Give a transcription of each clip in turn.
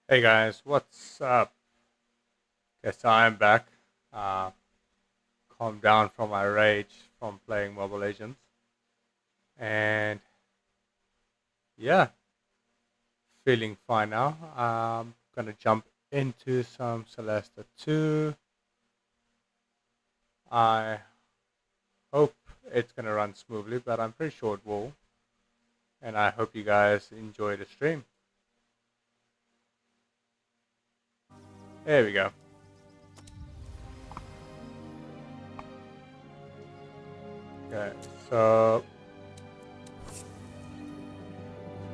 Hey guys, what's up? Guess I'm back. Uh, calmed down from my rage from playing Mobile Legends, and yeah, feeling fine now. I'm gonna jump into some Solasta II. I hope it's gonna run smoothly, but I'm pretty sure it will. And I hope you guys enjoy the stream. There we go. Okay, so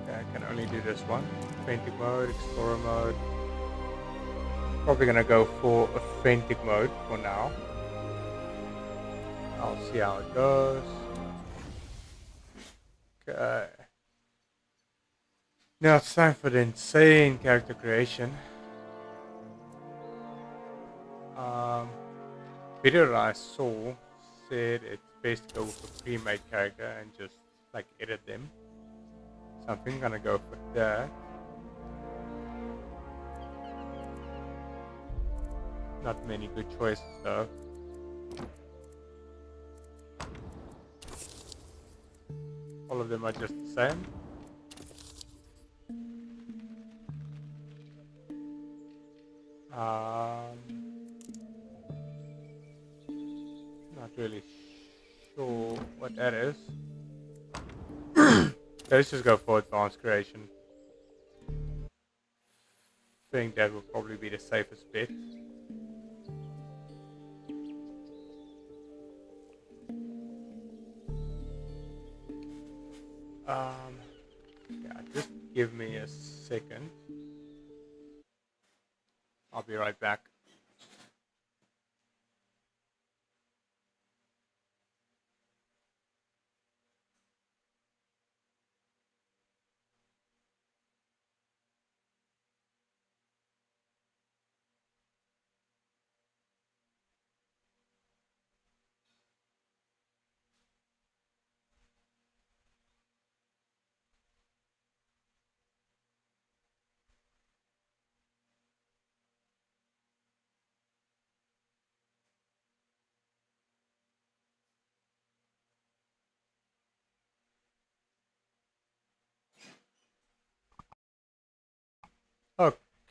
okay, I can only do this one. Painting mode, explorer mode. Probably gonna go for authentic mode for now. I'll see how it goes. Okay. Now it's time for the insane character creation. Um, Video that I saw said it's best to go with a pre-made character and just like edit them. So I think I'm gonna go for that. Not many good choices though. All of them are just the same. Um, Not really sure what that is. Let's just go for advanced creation. Think that will probably be the safest bet. Yeah, just give me a second. I'll be right back.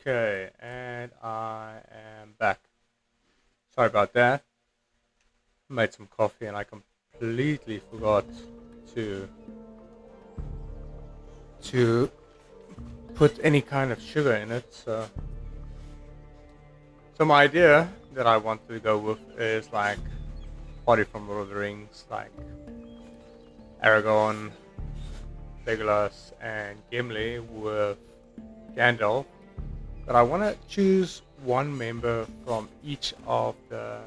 Okay, and I am back. Sorry about that. Made some coffee and I completely forgot to to put any kind of sugar in it. So my idea that I want to go with is like party from Lord of the Rings, like Aragorn, Legolas, and Gimli with Gandalf. But I want to choose one member from each of the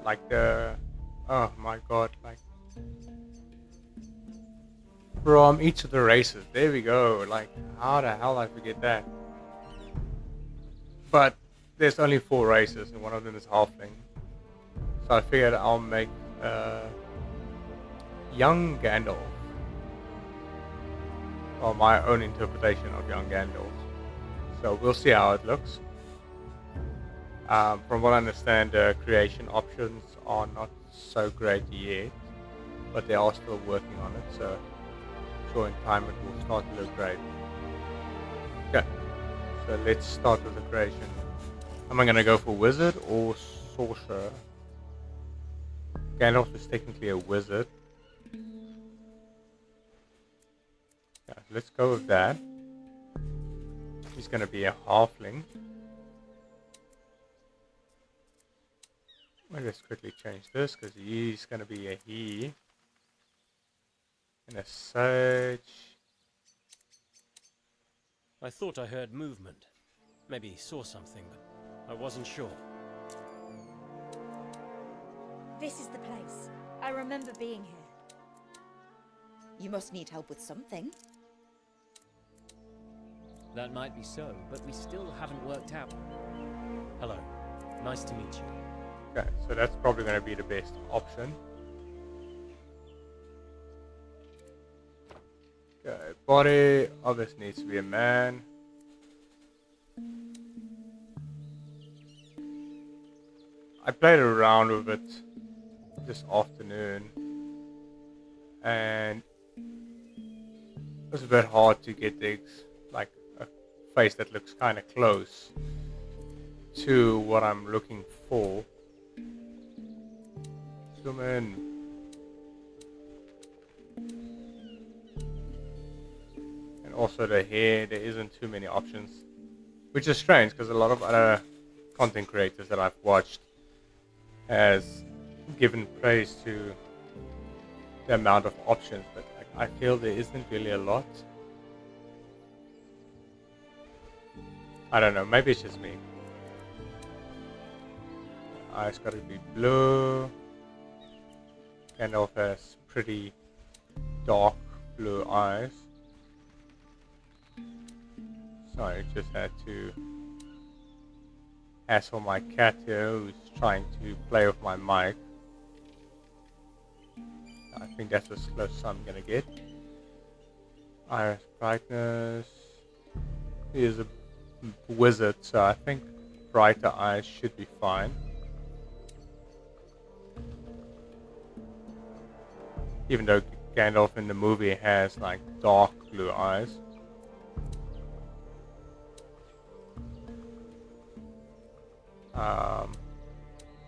like the oh my god, like from each of the races. There we go. Like, how the hell I forget that? But there's only four races, and one of them is halfling. So I figured I'll make uh, young Gandalf, or my own interpretation of young Gandalf. So we'll see how it looks. From what I understand, the creation options are not so great yet, but they are still working on it. So sure, in time it will start to look great. Okay, so let's start with the creation. Am I gonna go for wizard or sorcerer? Gandalf is technically a wizard. Yeah, let's go with that. He's gonna be a halfling. Let's quickly change this because he's gonna be a he. And a sage. I thought I heard movement. Maybe saw something, but I wasn't sure. This is the place. I remember being here. You must need help with something. That might be so, but we still haven't worked out. Hello. Nice to meet you. Okay, so that's probably going to be the best option. Okay, body obviously needs to be a man. I played around with it this afternoon, and it was a bit hard to get like a face that looks kind of close to what I'm looking for. Zoom in. And also the hair, there isn't too many options, which is strange because a lot of other content creators that I've watched has given praise to the amount of options, but like, I feel there isn't really a lot. I don't know, maybe it's just me. Eyes gotta be blue. Gandalf has pretty dark blue eyes. Sorry, I just had to hassle my cat here who's trying to play with my mic. I think that's as close as I'm gonna get. Iris brightness. He is a wizard, so I think brighter eyes should be fine. Even though Gandalf in the movie has like dark blue eyes.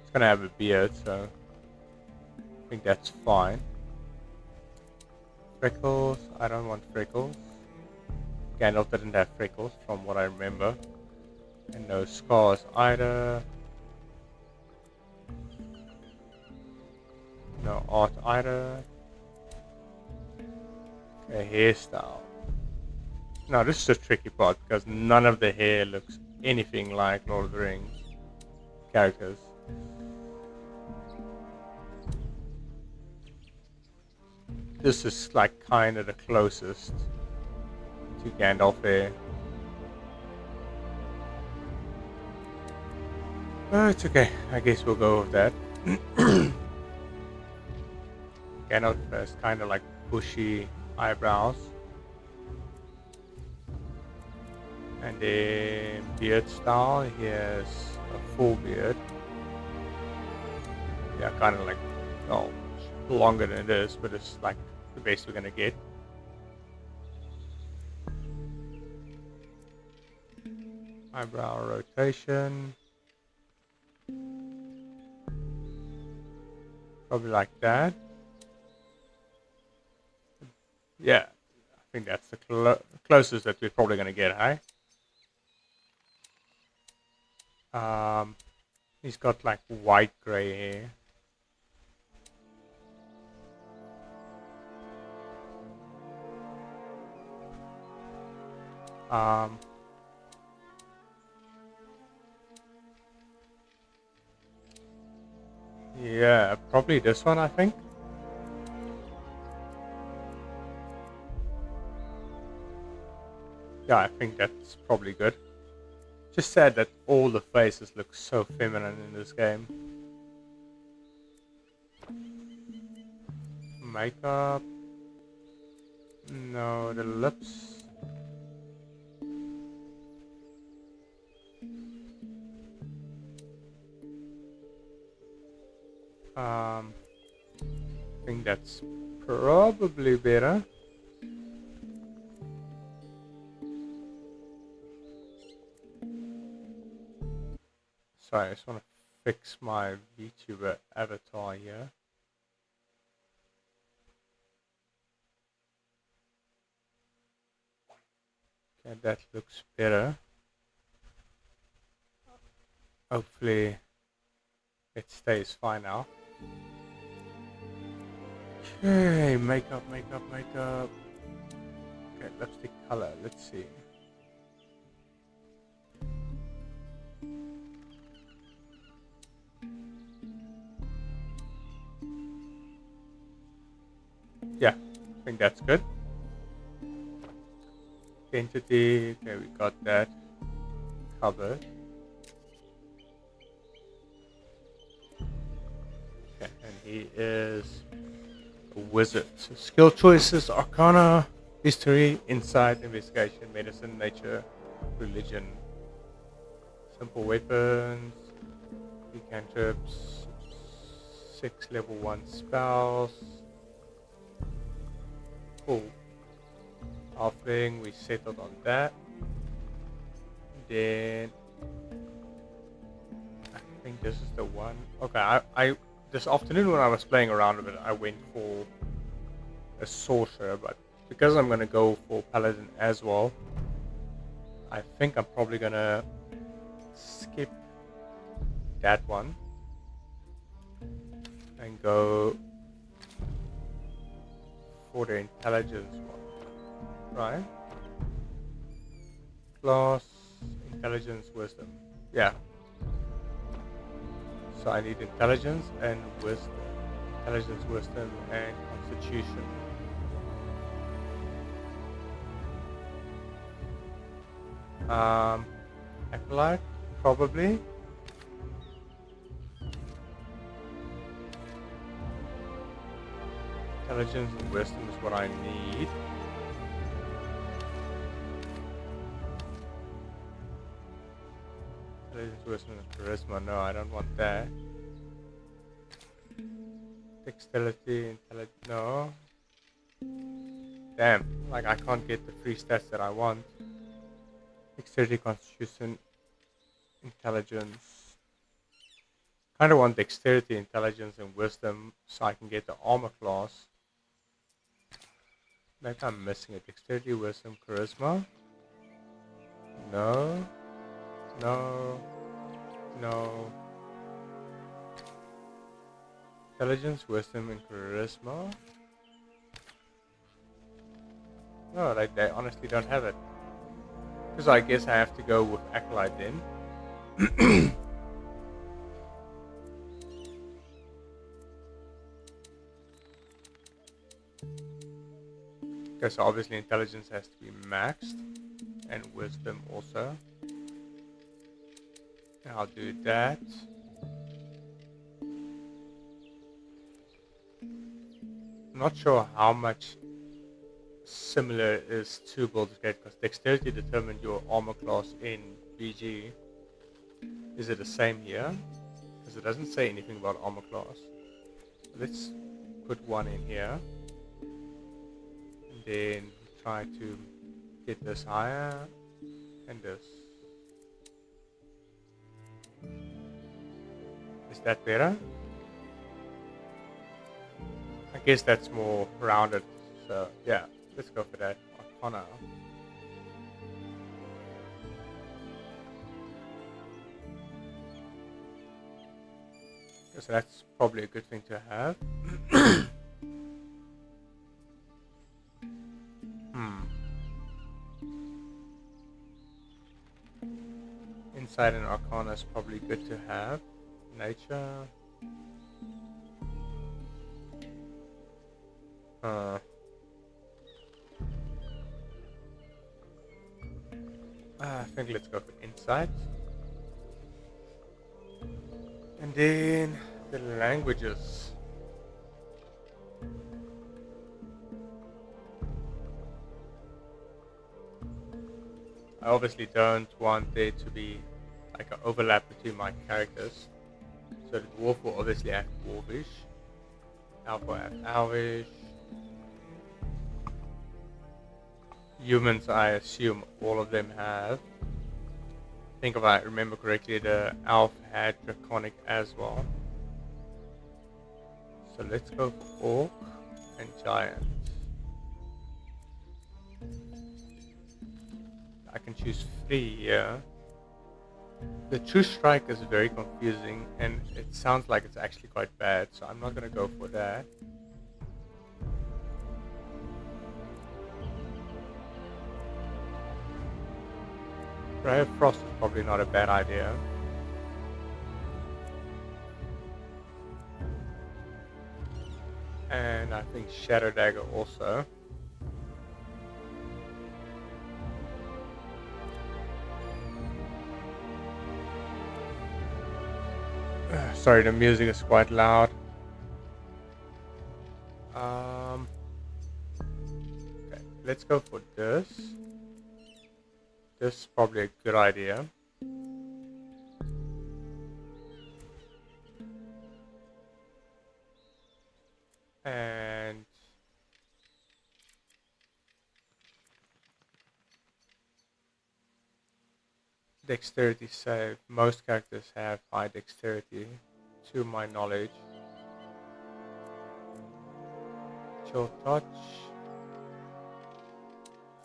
It's gonna have a beard, so I think that's fine. Freckles, I don't want freckles. Gandalf didn't have freckles from what I remember. And no scars either. No art either. Okay, hairstyle. Now this is the tricky part because none of the hair looks anything like Lord of the Rings characters. This is like kind of the closest to Gandalf hair. It's okay, I guess we'll go with that. Gandalf has kind of like bushy eyebrows. And then beard style, he has a full beard. Yeah, kind of like, oh, longer than this, but it's like the best we're gonna get. Eyebrow rotation. Probably like that. Yeah, I think that's the closest that we're probably gonna get, hey? He's got like white gray hair. Yeah, probably this one, I think. Yeah, I think that's probably good. Just sad that all the faces look so feminine in this game. Makeup. No, the lips. I think that's probably better. Sorry, I just want to fix my VTuber avatar here. Okay, that looks better. Hopefully it stays fine now. Okay, makeup. Okay, lipstick color, let's see. Yeah, I think that's good. Identity, okay, we got that covered. Okay, and he is a wizard. So skill choices, Arcana. History, insight, investigation, medicine, nature, religion, simple weapons, cantrips, 6 level 1 spells. Cool. Halfling, we settled on that. Then I think this is the one. Okay, I this afternoon when I was playing around with it, I went for a sorcerer, but because I'm gonna go for paladin as well, I think I'm probably gonna skip that one and go for the intelligence one, right? Class, intelligence, wisdom. Yeah. So I need intelligence and wisdom. Intelligence, wisdom, and constitution. Acolyte, probably. Intelligence and wisdom is what I need. Intelligence, wisdom, and charisma. No, I don't want that. Dexterity, intelligence. No. Damn, like I can't get the free stats that I want. Dexterity, constitution, intelligence. Kind of want dexterity, intelligence, and wisdom so I can get the armor class. Maybe I'm missing it. Dexterity, wisdom, charisma. No. No. No. Intelligence, wisdom, and charisma. No, they honestly don't have it. Because I guess I have to go with Acolyte then. Okay, so obviously intelligence has to be maxed. And wisdom also. And I'll do that. I'm not sure how much similar is to Baldur's Gate because dexterity determined your armor class in BG. Is it the same here? Because it doesn't say anything about armor class. Let's put one in here. And then try to get this higher and this. Is that better? I guess that's more rounded. So yeah, let's go for that. Arcana. So that's probably a good thing to have. Insight and Arcana is probably good to have. Nature. I think let's go for Insight. And then the languages. I obviously don't want there to be like an overlap between my characters. So the dwarf will obviously have dwarvish. Elf will have elvish. Humans, I assume all of them have. I think if I remember correctly, the elf had draconic as well. So let's go for orc and giant. I can choose 3 here. The true strike is very confusing and it sounds like it's actually quite bad, so I'm not going to go for that. Ray of Frost is probably not a bad idea. And I think Shadow Dagger also. Sorry, the music is quite loud. Okay, let's go for this. This is probably a good idea. And dexterity save. Most characters have high dexterity, to my knowledge. Chill touch.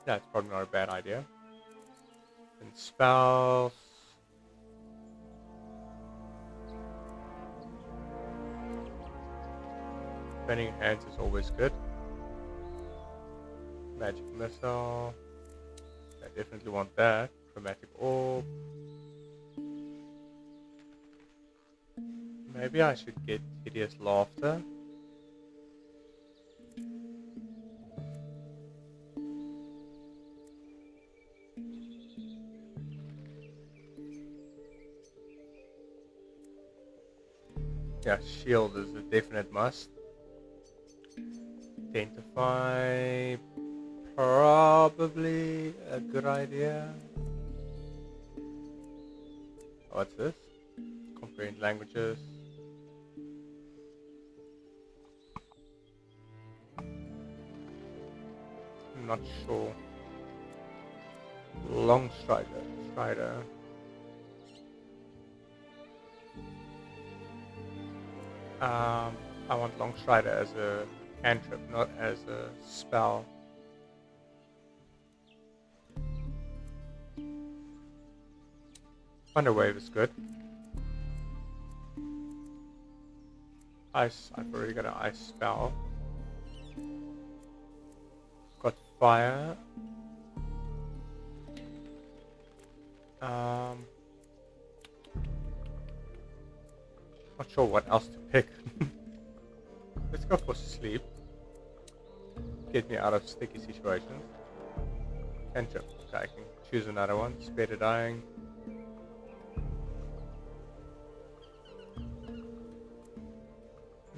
That's probably not a bad idea. And spells. Burning hands is always good. Magic missile. I definitely want that. Chromatic orb. Maybe I should get hideous laughter. Yeah, shield is a definite must. Identify, probably a good idea. What's this? Comprehend languages. I'm not sure. Long strider. I want long strider as a cantrip, not as a spell. Thunder wave is good. Ice. I've already got an ice spell. Got fire. Not sure what else to pick. Let's go for sleep. Get me out of sticky situations. Cantrip. Okay, I can choose another one. Spare the dying.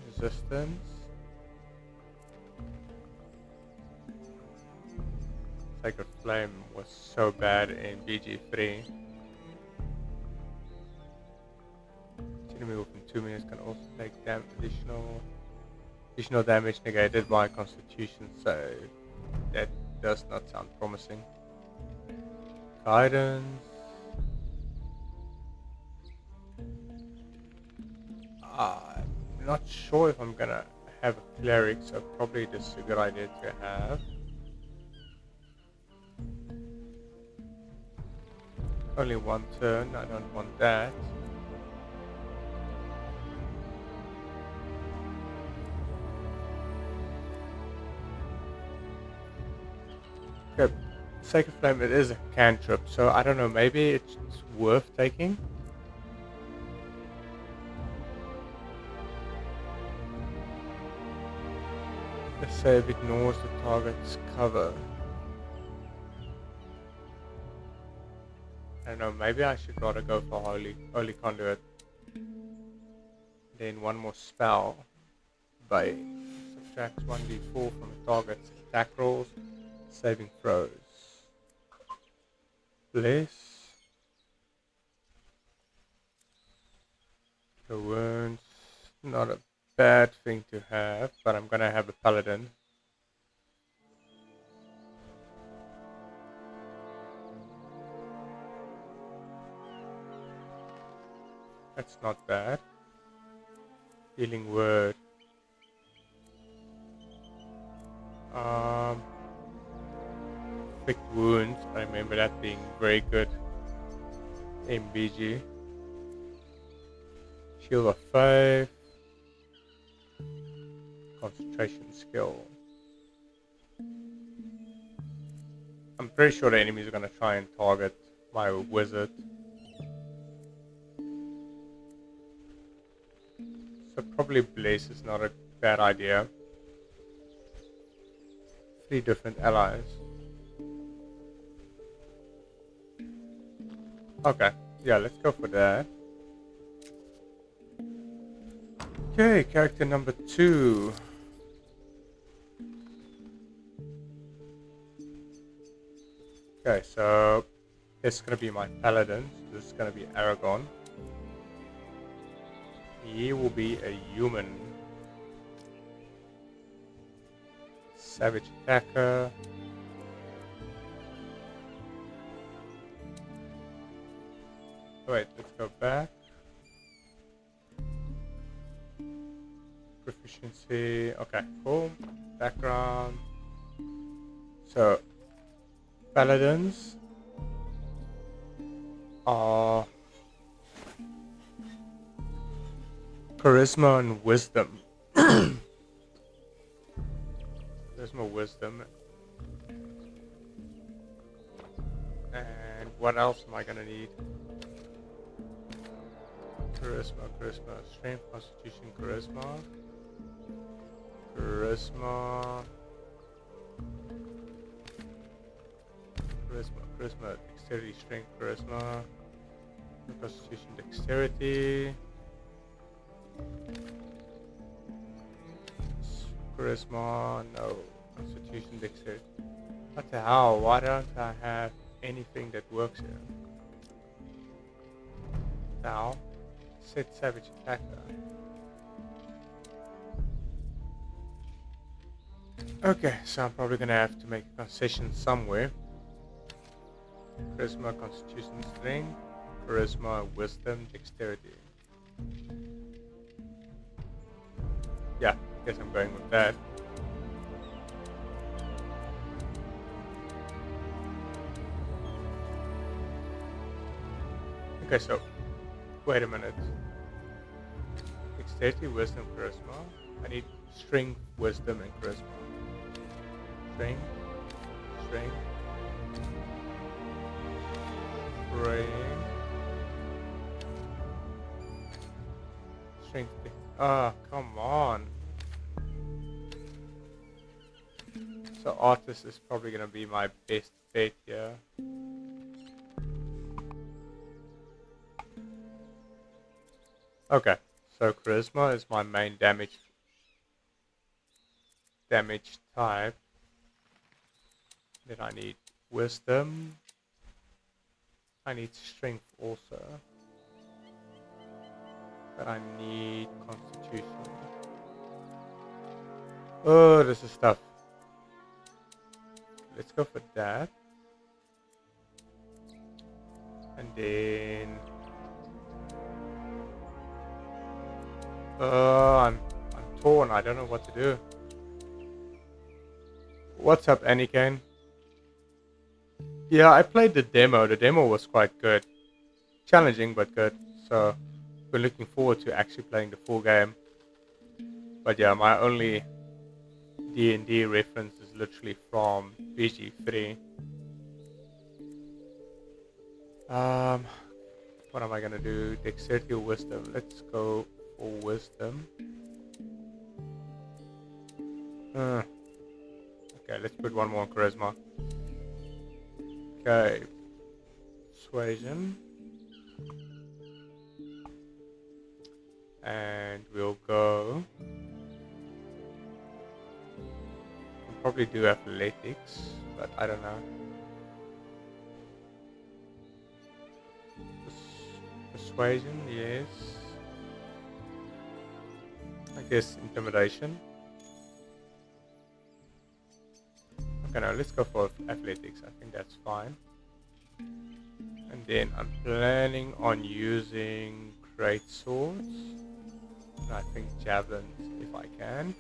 Resistance. Sacred Flame was so bad in BG3. Enemy within 2 minutes can also take additional damage negated by Constitution save. That does not sound promising. Guidance. I'm not sure if I'm gonna have a cleric, so probably this is a good idea to have. Only one turn, I don't want that. Okay, Sacred Flame, it is a cantrip, so I don't know, maybe it's worth taking. The save ignores the target's cover. I don't know, maybe I should rather go for Holy Conduit. Then one more spell. Bane. Subtracts 1d4 from the target's attack rolls, saving throws. Bless. The wounds. Not a bad thing to have, but I'm gonna have a paladin. That's not bad. Healing word. Inflict wounds. I remember that being very good in BG. Shield of Faith. Concentration skill. I'm pretty sure the enemies are gonna try and target my wizard. So probably Blaze is not a bad idea. 3 different allies. Okay, yeah, let's go for that. Okay, character number 2. Okay, so this is gonna be my paladin. So this is gonna be Aragon. He will be a human. Savage attacker. Wait, let's go back. Proficiency. Okay, cool. Background. So, paladins are charisma and wisdom. Charisma, wisdom. And what else am I gonna need? Charisma, strength, constitution, charisma, dexterity, strength, charisma, constitution, dexterity, charisma, no, constitution, dexterity. What the hell? Why don't I have anything that works here? Now, set savage attacker. Okay, so I'm probably gonna have to make a concession somewhere. Charisma, constitution, strength, charisma, wisdom, dexterity. Yeah, I guess I'm going with that. Okay, so wait a minute. Dexterity, wisdom, charisma. I need strength, wisdom, and charisma. Strength, strength, strength. Ah, come on. So artist is probably gonna be my best bet here. Okay, so charisma is my main damage type. Then I need wisdom. I need strength also. But I need constitution. Oh, this is tough. Let's go for that. And then I'm torn. I don't know what to do. What's up, Anakin? Yeah, I played the demo. The demo was quite good. Challenging, but good. So, we're looking forward to actually playing the full game. But yeah, my only D&D reference is literally from BG3. What am I gonna do? Dexterity or wisdom? Let's go for wisdom. Okay, let's put one more on charisma. Okay. Persuasion. And we'll go. Can probably do athletics, but I don't know. Persuasion, yes. I guess intimidation. Okay, now let's go for athletics. I think that's fine. And then I'm planning on using great swords. And I think javelins if I can.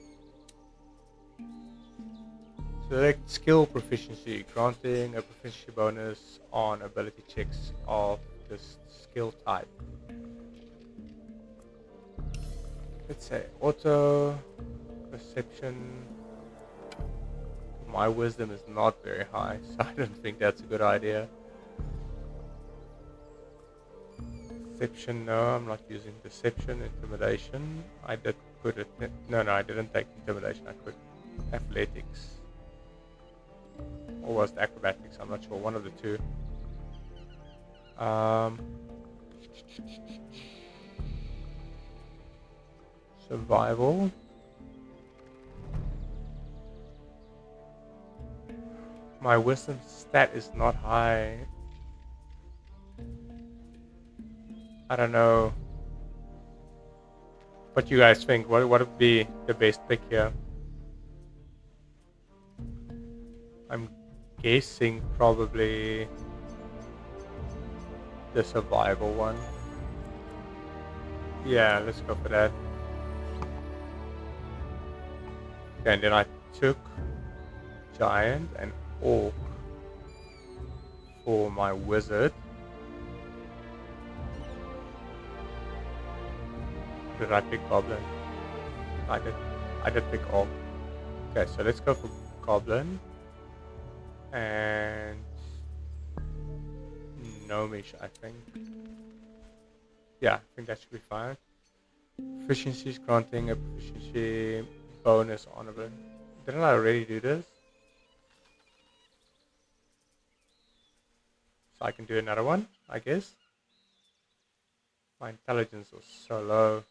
Select skill proficiency, granting a proficiency bonus on ability checks of this skill type. Let's say auto, perception. My wisdom is not very high, so I don't think that's a good idea. Deception, no, I'm not using deception. Intimidation, I did put it. No, I didn't take intimidation. I put athletics. Or was it acrobatics? I'm not sure. One of the two. Survival. My wisdom stat is not high. I don't know what you guys think. What would be the best pick here? I'm guessing probably the survival one. Yeah, let's go for that. Okay, and then I took giant and orc for my wizard. Did I pick goblin? I did. I did pick orc. Okay, so let's go for goblin and gnomish, I think. Yeah, I think that should be fine. Proficiency is granting a proficiency bonus on a bit. Didn't I already do this? So I can do another one, I guess. My intelligence was so low.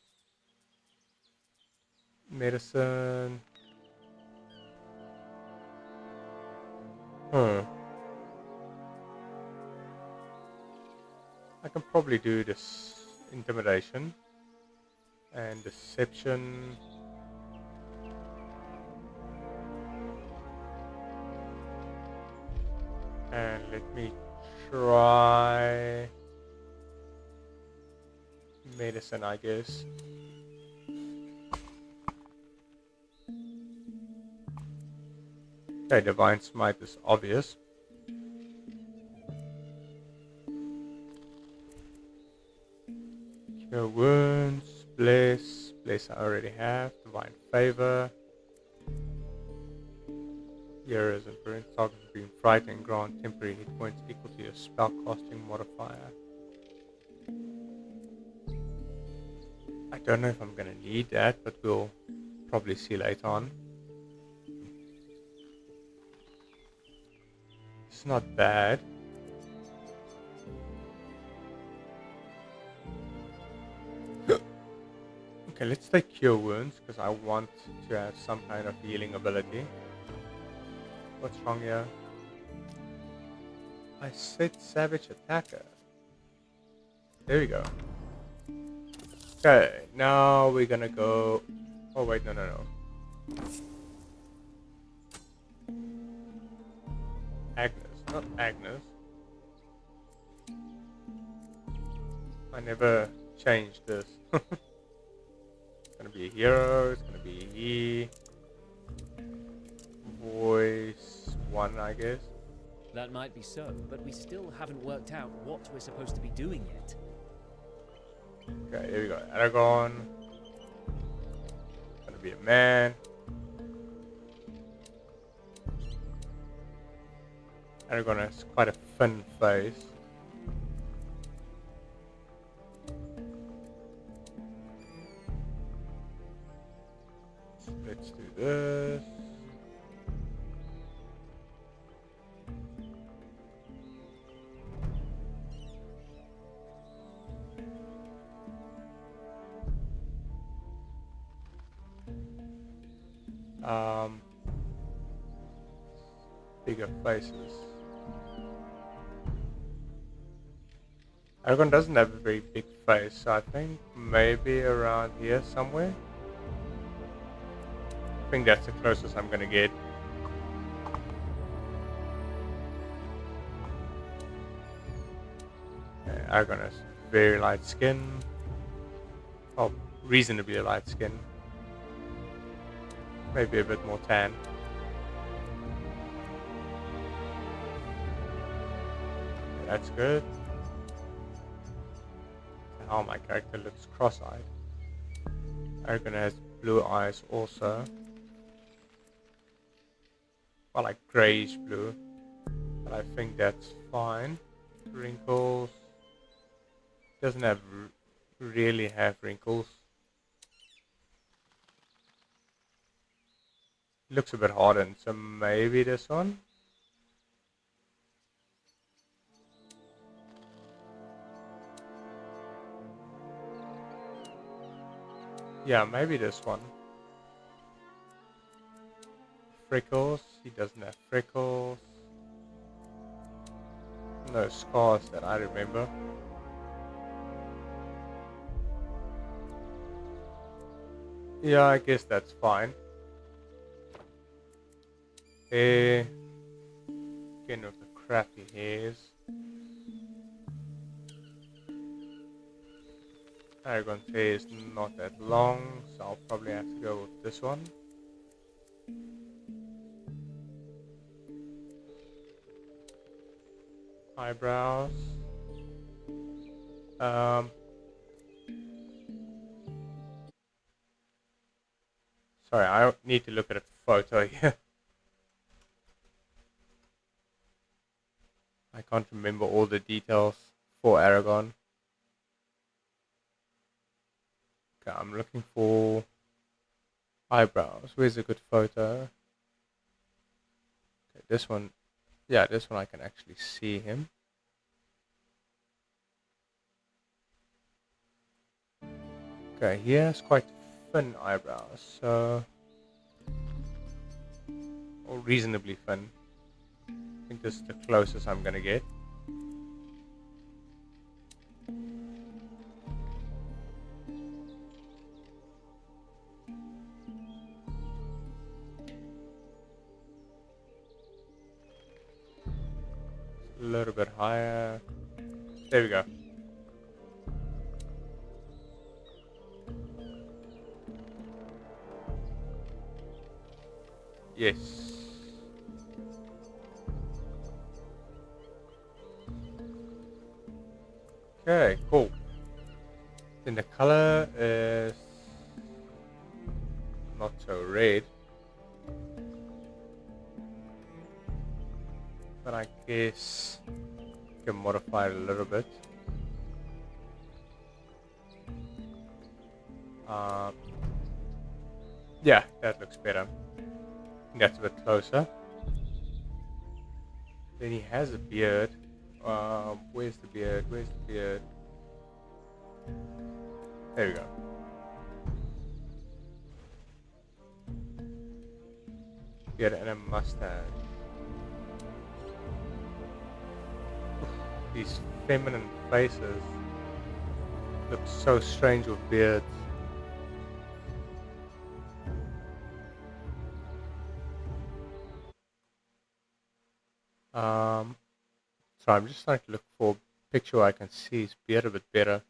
Medicine. Hmm. I can probably do this intimidation and deception. And let me try medicine, I guess. Okay, divine smite is obvious. Cure wounds, bless I already have. Divine favor. Heroes and parent targets being frightened grant temporary hit points equal to your spell casting modifier. I don't know if I'm gonna need that, but we'll probably see later on. It's not bad. Okay, let's take cure wounds because I want to have some kind of healing ability. What's wrong here? I said savage attacker. There we go. Okay, now we're gonna go. Oh wait, no. Agnes, not Agnes. I never changed this. It's gonna be a hero, it's gonna be he. Voice 1, I guess. That might be so, but we still haven't worked out what we're supposed to be doing yet. Okay, here we go. Aragorn. Gonna be a man. Aragorn has quite a thin face. So let's do this. Bigger faces. Aragorn doesn't have a very big face, so I think maybe around here somewhere. I think that's the closest I'm gonna get. Okay, Aragorn has very light skin. Well, reasonably light skin. Maybe a bit more tan. Okay, that's good. How my character looks cross-eyed. Aragorn has blue eyes also. Well, like grayish blue. But I think that's fine. Wrinkles. Doesn't have really have wrinkles. Looks a bit hardened, so maybe this one. Yeah, maybe this one. Freckles. He doesn't have freckles. No scars that I remember. Yeah, I guess that's fine. Hair. Again with the crappy hairs. Aragon's hair is not that long, so I'll probably have to go with this one. Eyebrows. Um, Sorry, I need to look at a photo here. I can't remember all the details for Aragon. Okay, I'm looking for eyebrows. Where's a good photo? Okay, this one. Yeah, this one I can actually see him. Okay, he has quite thin eyebrows, so or reasonably thin. I think this is the closest I'm gonna get. A little bit higher. There we go. Yes. Okay, cool. Then the color is not so red, but I guess you can modify it a little bit. Um, yeah, that looks better. That's a bit closer. Then he has a beard. Where's the beard? Where's the beard? There we go. Beard and a mustache. These feminine faces look so strange with beards. So I'm just trying to look for a picture where I can see his beard a bit better.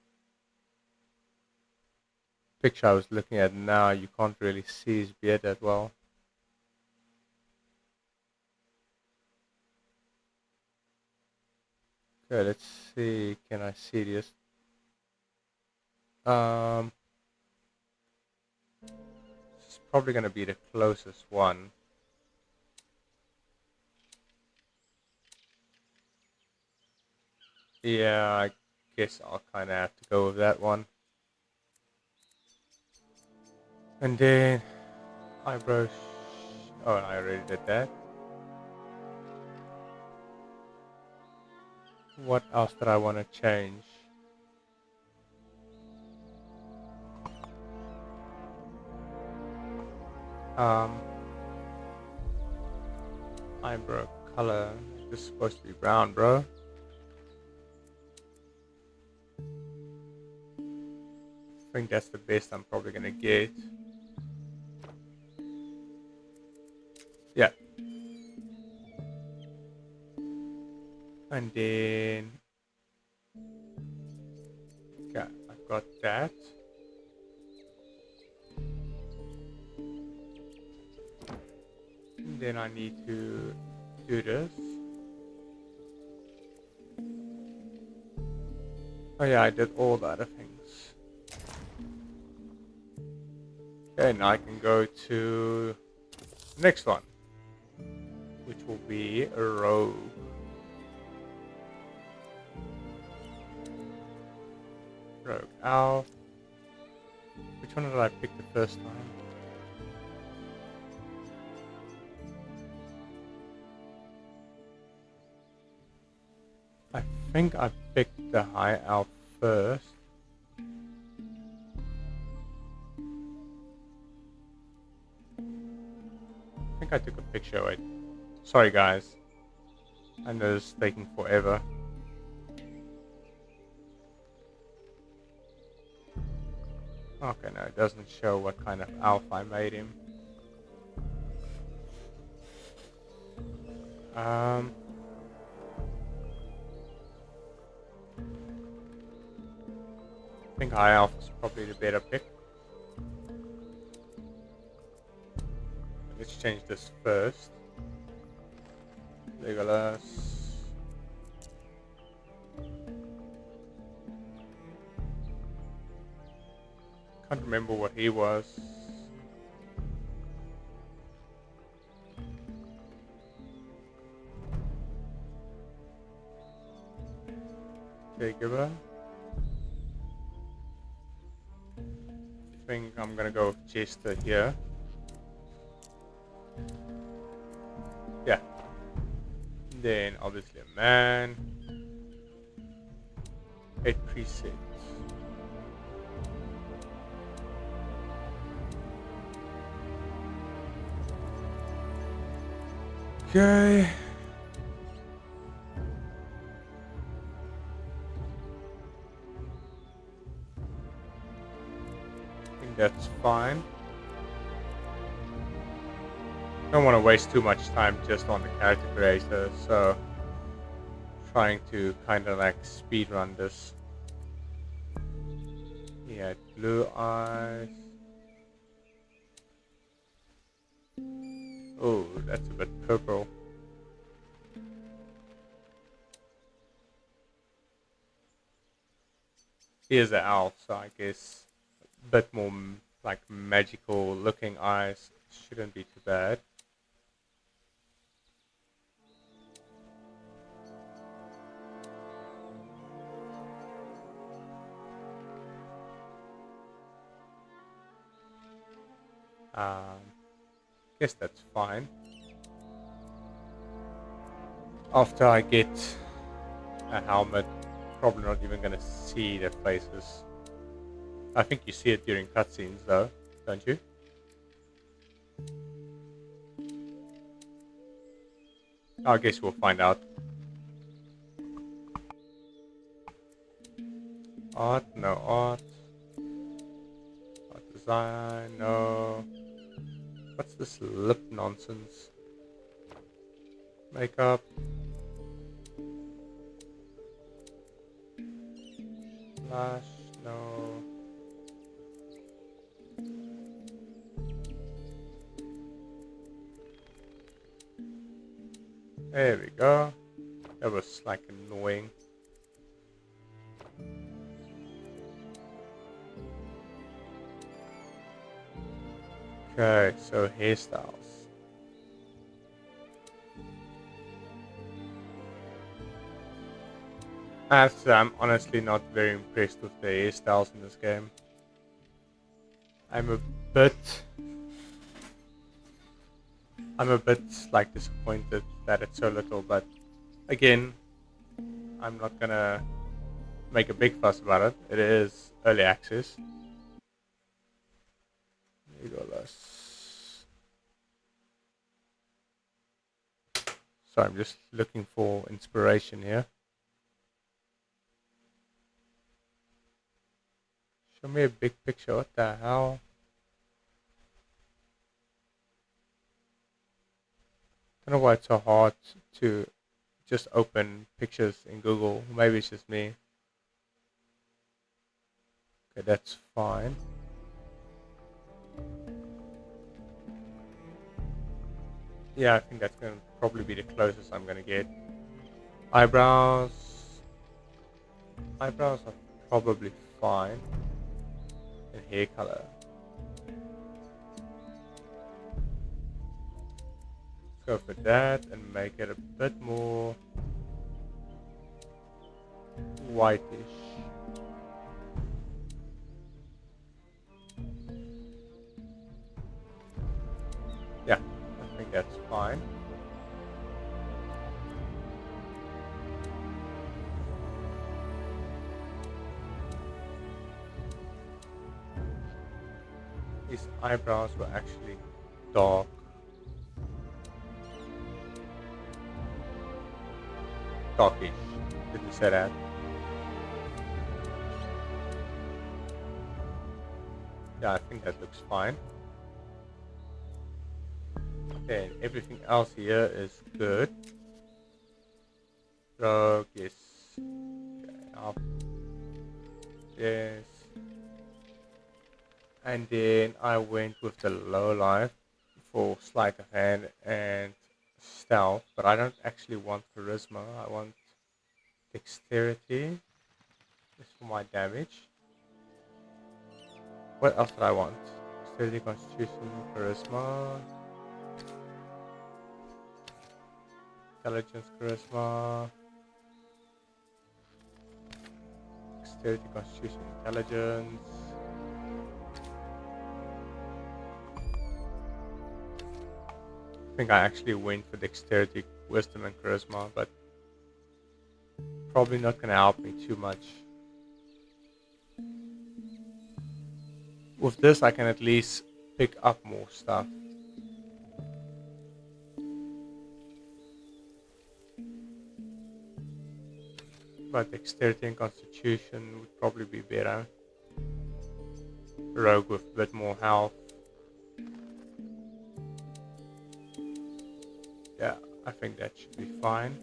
Picture I was looking at now, you can't really see his beard that well. Okay, let's see. Can I see this? This is probably going to be the closest one. Yeah, I guess I'll kind of have to go with that one. And then eyebrows. Oh, I already did that. What else did I want to change? Um, Eyebrow color. This is supposed to be brown, bro. I think that's the best I'm probably gonna get. Yeah. And then okay, I've got that. And then I need to do this. Oh yeah, I did all the other things. Okay, now I can go to the next one, which will be a rogue. Rogue Elf. Which one did I pick the first time? I think I picked the High Elf first. I think I took a picture of it. Sorry guys. I know this is taking forever. Okay, no, it doesn't show what kind of elf I made him. Um, I think high elf is probably the better pick. Let's change this first. Legolas. Can't remember what he was. Caregiver. I think I'm gonna go with Jester here. Yeah. Then obviously a man. 8 presets. Okay. I think that's fine. Don't want to waste too much time just on the character creator, so trying to kind of like speed run this. He had blue eyes. Oh, that's a bit purple. He is an elf, so I guess a bit more like magical looking eyes shouldn't be too bad. Guess that's fine. After I get a helmet, probably not even gonna see their faces. I think you see it during cutscenes though, don't you? I guess we'll find out. Art, no art. Art design, no. What's this lip nonsense? Makeup. Flash, no. There we go. That was like annoying. Okay, so hairstyles. I have to say, I'm honestly not very impressed with the hairstyles in this game. I'm a bit like disappointed that it's so little, but again, I'm not gonna make a big fuss about it. It is early access. Legolas. So I'm just looking for inspiration here. Show me a big picture. What the hell? I don't know why it's so hard to just open pictures in Google. Maybe it's just me. Okay, that's fine. Yeah, I think that's going to probably be the closest I'm going to get. Eyebrows. Eyebrows are probably fine. And hair color. Let's go for that and make it a bit more whitish. Yeah, I think that's fine. His eyebrows were actually dark. Darkish. Did we say that? Yeah, I think that looks fine. And everything else here is good. Rogue, yes. Okay, yes. And then I went with the low life for sleight of hand and stealth, but I don't actually want charisma. I want dexterity. Just for my damage. What else did I want? Dexterity, constitution, charisma, intelligence, charisma, dexterity, constitution, intelligence. I think I actually went for dexterity, wisdom, and charisma, but probably not going to help me too much. With this, I can at least pick up more stuff. But dexterity and constitution would probably be better. Rogue with a bit more health. Yeah, I think that should be fine.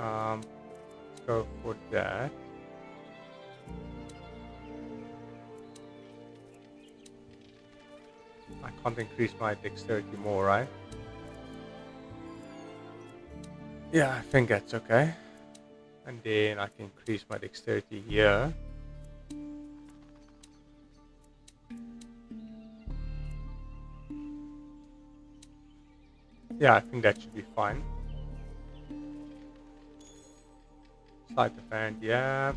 Let's go for that. I can't increase my dexterity more, right? Yeah, I think that's okay. And then I can increase my dexterity here. Yeah, I think that should be fine. Sleight of hand, yeah.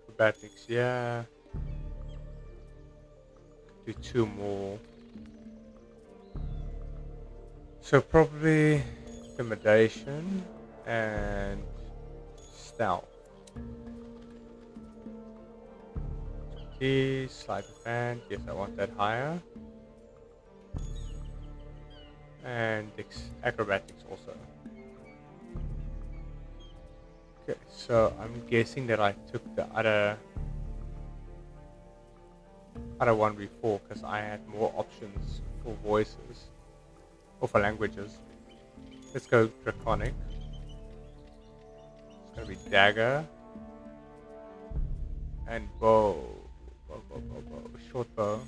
Acrobatics, yeah. Do two more. So probably intimidation and stealth. Keys, sleight of hand, yes, I want that higher. And acrobatics also. Okay, so I'm guessing that I took the other one before because I had more options for voices or for languages. Let's go draconic. It's gonna be dagger and bow. Short bow.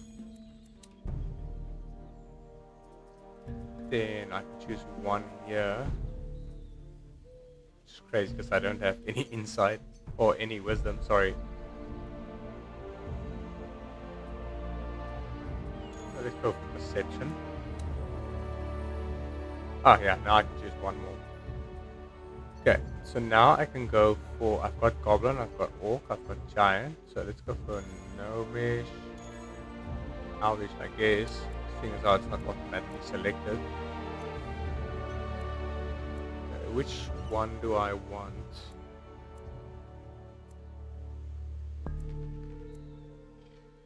Then I can choose one here. It's crazy because I don't have any insight or any wisdom, sorry. So let's go for perception. Oh yeah, now I can choose one more. Okay, so now I can go for, I've got goblin, I've got orc, I've got giant. So let's go for gnomish, owlish I guess, seeing as how it's not automatically selected. Okay, which one do I want?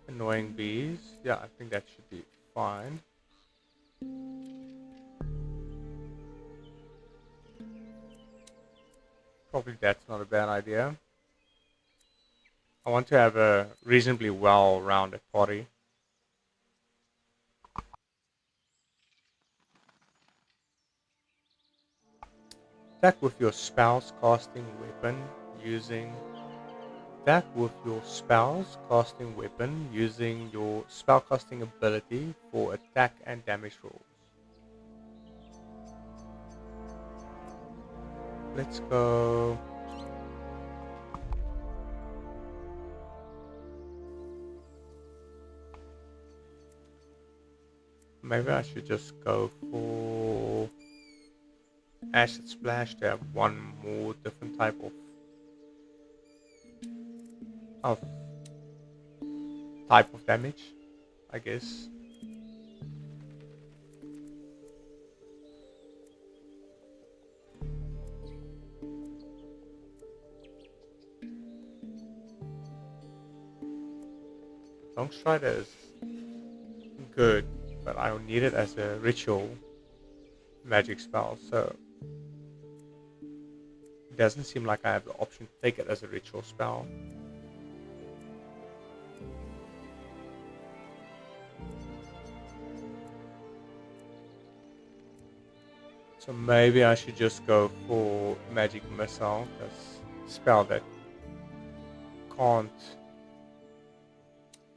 Annoying bees, yeah, I think that should be fine. Probably that's not a bad idea. I want to have a reasonably well-rounded party. Attack with your spell's casting weapon using your spellcasting ability for attack and damage rolls. Let's go. Maybe I should just go for Acid Splash to have one more different type of damage, I guess. Long Strider is good. but I need it as a ritual magic spell, so it doesn't seem like I have the option to take it as a ritual spell. So maybe I should just go for Magic Missile, because spell that can't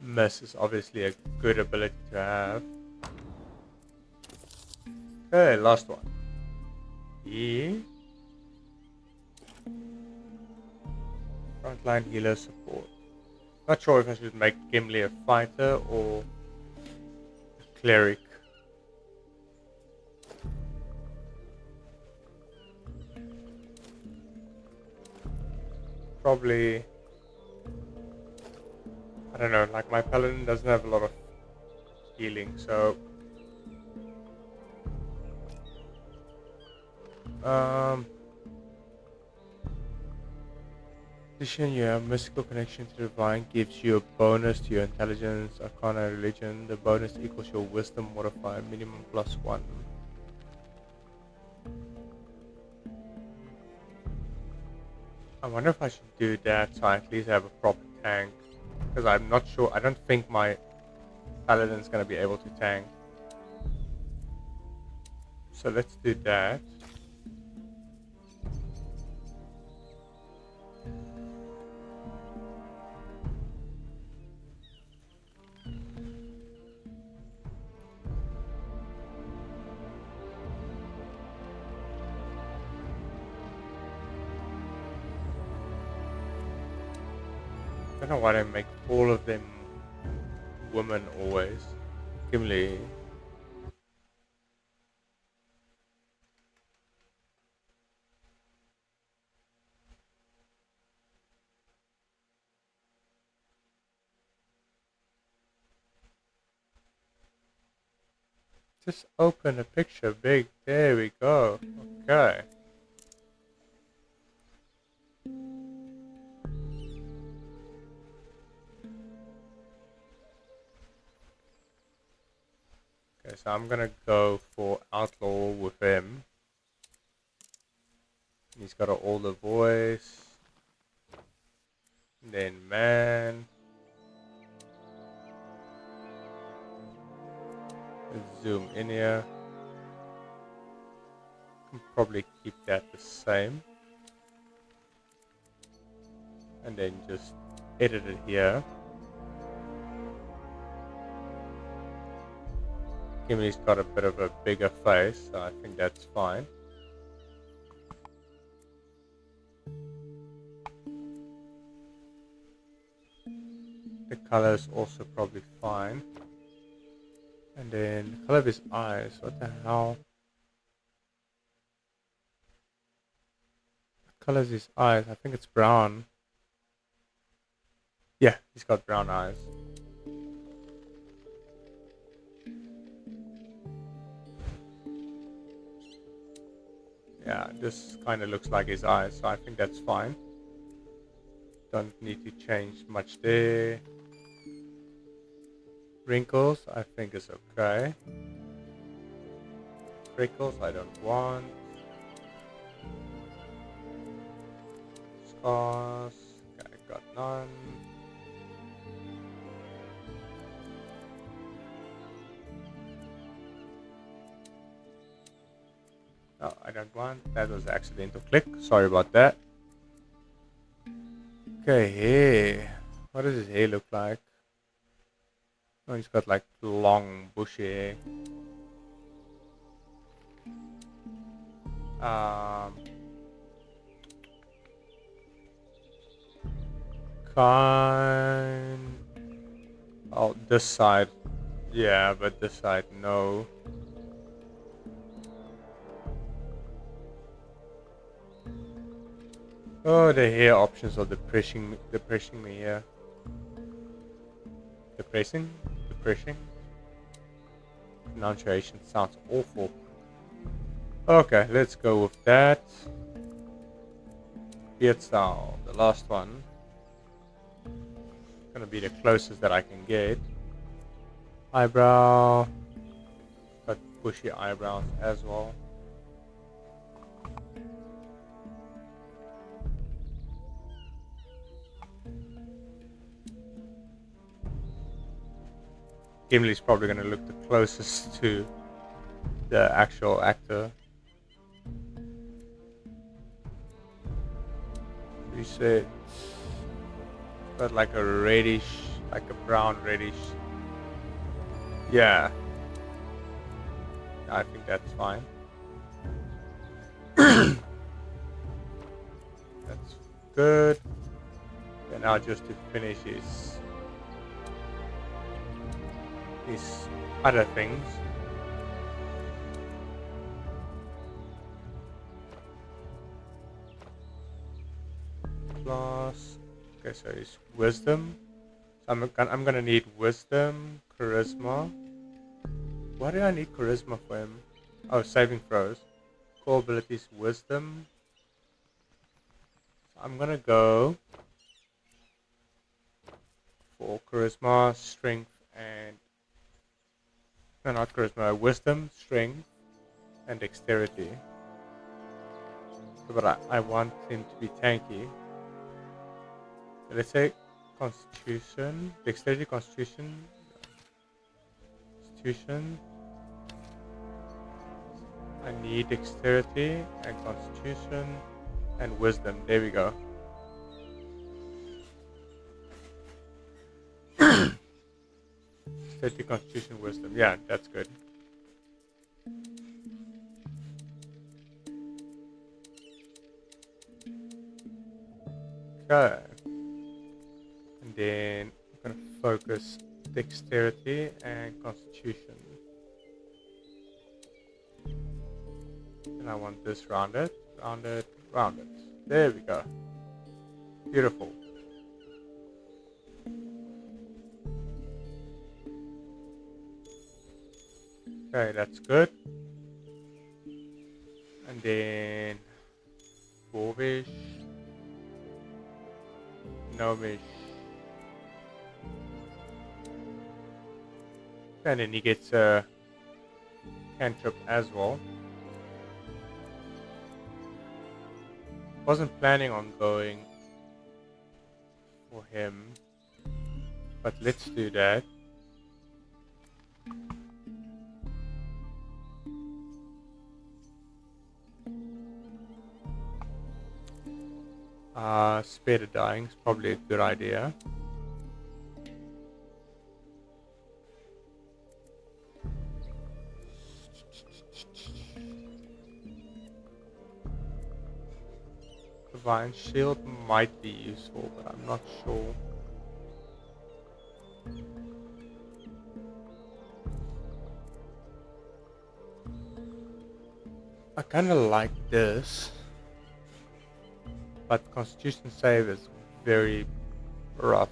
miss is obviously a good ability to have. Okay, last one. Yeah. Frontline healer support. Not sure if I should make Gimli a fighter or a cleric. Probably, I don't know, like my paladin doesn't have a lot of healing, so in addition, you have mystical connection to the divine, gives you a bonus to your intelligence, arcana, religion. The bonus equals your wisdom modifier, minimum +1. I wonder if I should do that so I at least have a proper tank, because I'm not sure. I don't think my paladin's gonna be able to tank. So let's do that. I don't know why they make all of them women always. Gimli. Just open a picture big. There we go. Okay. Okay, so I'm gonna go for Outlaw with him. He's got an older voice. Then man. Let's zoom in here. Can probably keep that the same. And then just edit it here. Gimli's got a bit of a bigger face, so I think that's fine. The color is also probably fine. And then the color of his eyes, what the hell? The color of his eyes, I think it's brown. Yeah, he's got brown eyes. Yeah, this kind of looks like his eyes, so I think that's fine. Don't need to change much there. Wrinkles, I think is okay. Freckles, I don't want. Scars, okay, I got none. No, I don't want. That was an accidental click. Sorry about that. Okay, hair. What does his hair look like? Oh, he's got like long, bushy hair. Kind. Oh, this side. Yeah, but this side, no. Oh, the hair options are depressing me here. Depressing? Depressing? Pronunciation sounds awful. Okay, let's go with that. Beard style, the last one. Gonna be the closest that I can get. Eyebrow. bushy eyebrows as well. Gimli's probably going to look the closest to the actual actor. We said got like a reddish, like a brown reddish. Yeah, I think that's fine. That's good. And now just to finish his other things. Class. Okay, so his wisdom. So I'm gonna need wisdom, charisma. Why do I need charisma for him? Oh, saving throws. Core abilities, wisdom. So I'm gonna go for charisma, strength, and no, not charisma, wisdom, strength, and dexterity. But I want him to be tanky. So let's say constitution, dexterity, constitution, constitution. I need dexterity and constitution and wisdom. There we go. Dexterity, constitution, wisdom. Yeah, that's good. Okay. And then I'm going to focus dexterity and constitution. And I want this rounded, rounded, rounded. There we go. Beautiful. Okay, that's good. And then dwarvish, gnomish. And then he gets a cantrip as well. Wasn't planning on going for him, but let's do that. Spare the dying is probably a good idea. Divine shield might be useful, but I'm not sure. I kind of like this, but Constitution save is very rough.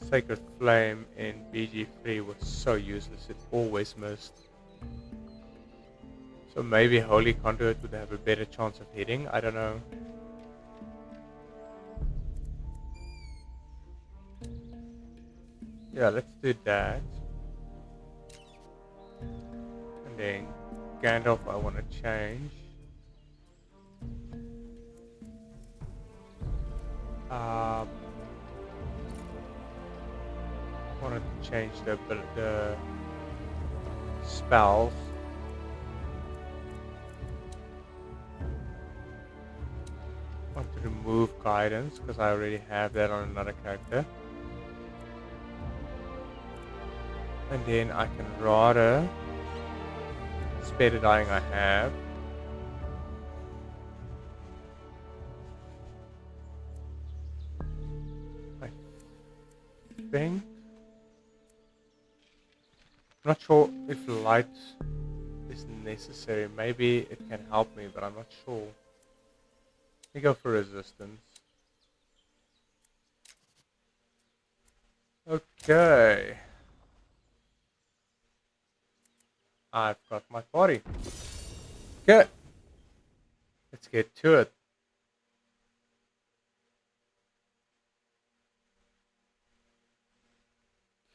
Sacred Flame in BG3 was so useless, it always missed. So maybe Holy Conduit would have a better chance of hitting, I don't know. Yeah, let's do that. And then Gandalf I want to change. Wanted to change the spells. Want to remove guidance because I already have that on another character. And then I can rather spare the dying I have. I think. I'm not sure if light is necessary. Maybe it can help me, but I'm not sure. Let me go for resistance. Okay. I've got my body. Okay. Let's get to it.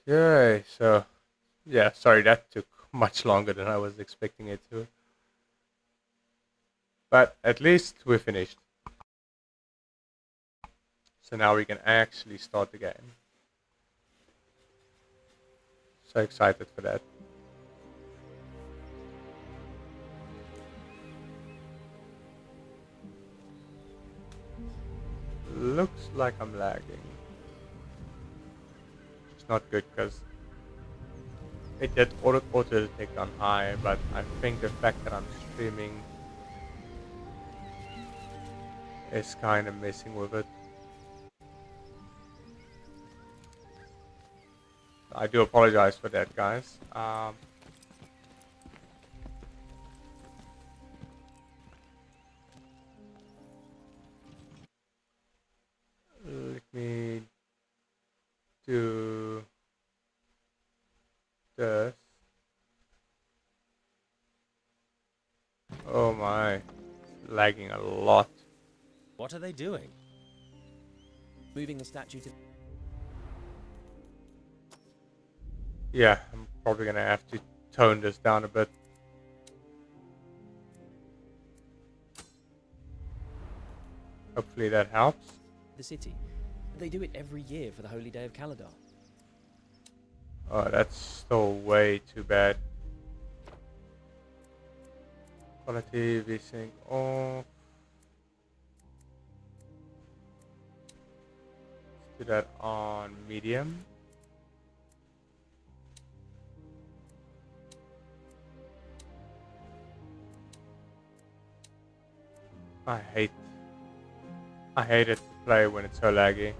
Okay, so yeah, sorry that took much longer than I was expecting it to. But at least we finished. So now we can actually start the game. So excited for that. Looks like I'm lagging. It's not good because it did auto detect on high, but I think the fact that I'm streaming is kind of messing with it. I do apologize for that, guys. Let me do this. Oh my, lagging a lot. What are they doing? Moving the statue to... Yeah, I'm probably gonna have to tone this down a bit. Hopefully that helps. the city. They do it every year for the Holy Day of Caladar. Oh, that's still way too bad. Quality VSync off. Let's do that on medium. I hate it to play when it's so laggy.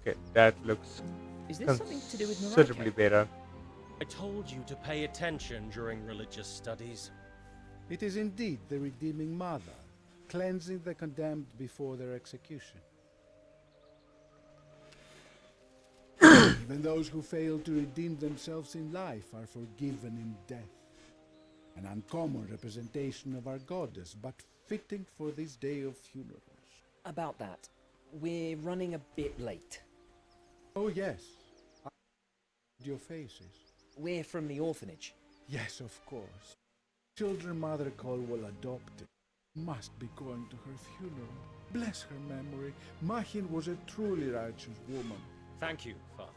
Okay, that looks Is this something to do with considerably Morocco? better. I told you to pay attention during religious studies. It is indeed the Redeeming Mother, cleansing the condemned before their execution. Even those who fail to redeem themselves in life are forgiven in death. An uncommon representation of our goddess, but fitting for this day of funerals. About that, we're running a bit late. Oh yes, I your faces. We're from the orphanage. Yes, of course. Children Mother Colwell adopted. Must be going to her funeral. Bless her memory. Mahin was a truly righteous woman. Thank you, Father.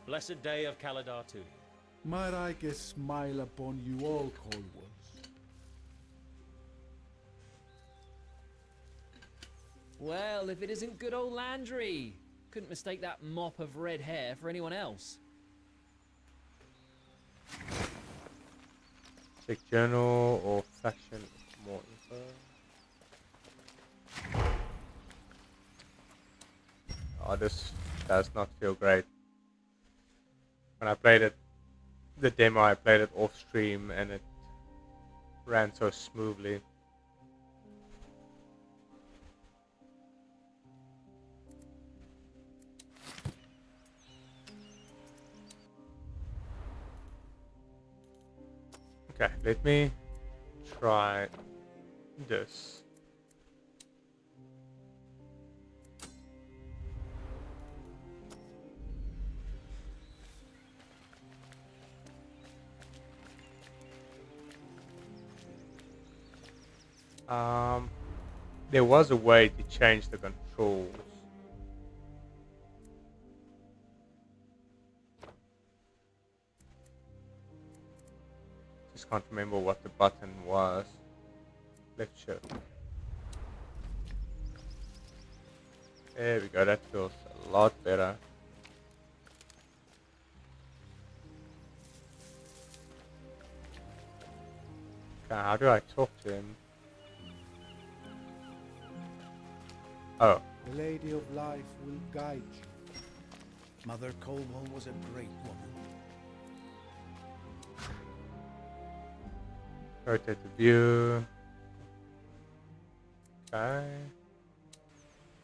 Blessed day of Caladar II. Marike smile upon you all, Colwells. Well, if it isn't good old Landry. Couldn't mistake that mop of red hair for anyone else. Check journal or faction more info. Oh, this does not feel great. When I played it, the demo, I played it off stream and it ran so smoothly. Okay, let me try this. There was a way to change the controls. Just can't remember what the button was. Left shift. There we go, that feels a lot better. Okay, how do I talk to him? Oh, The Lady of Life will guide you. Mother Colwell was a great woman. rotate the view. Okay.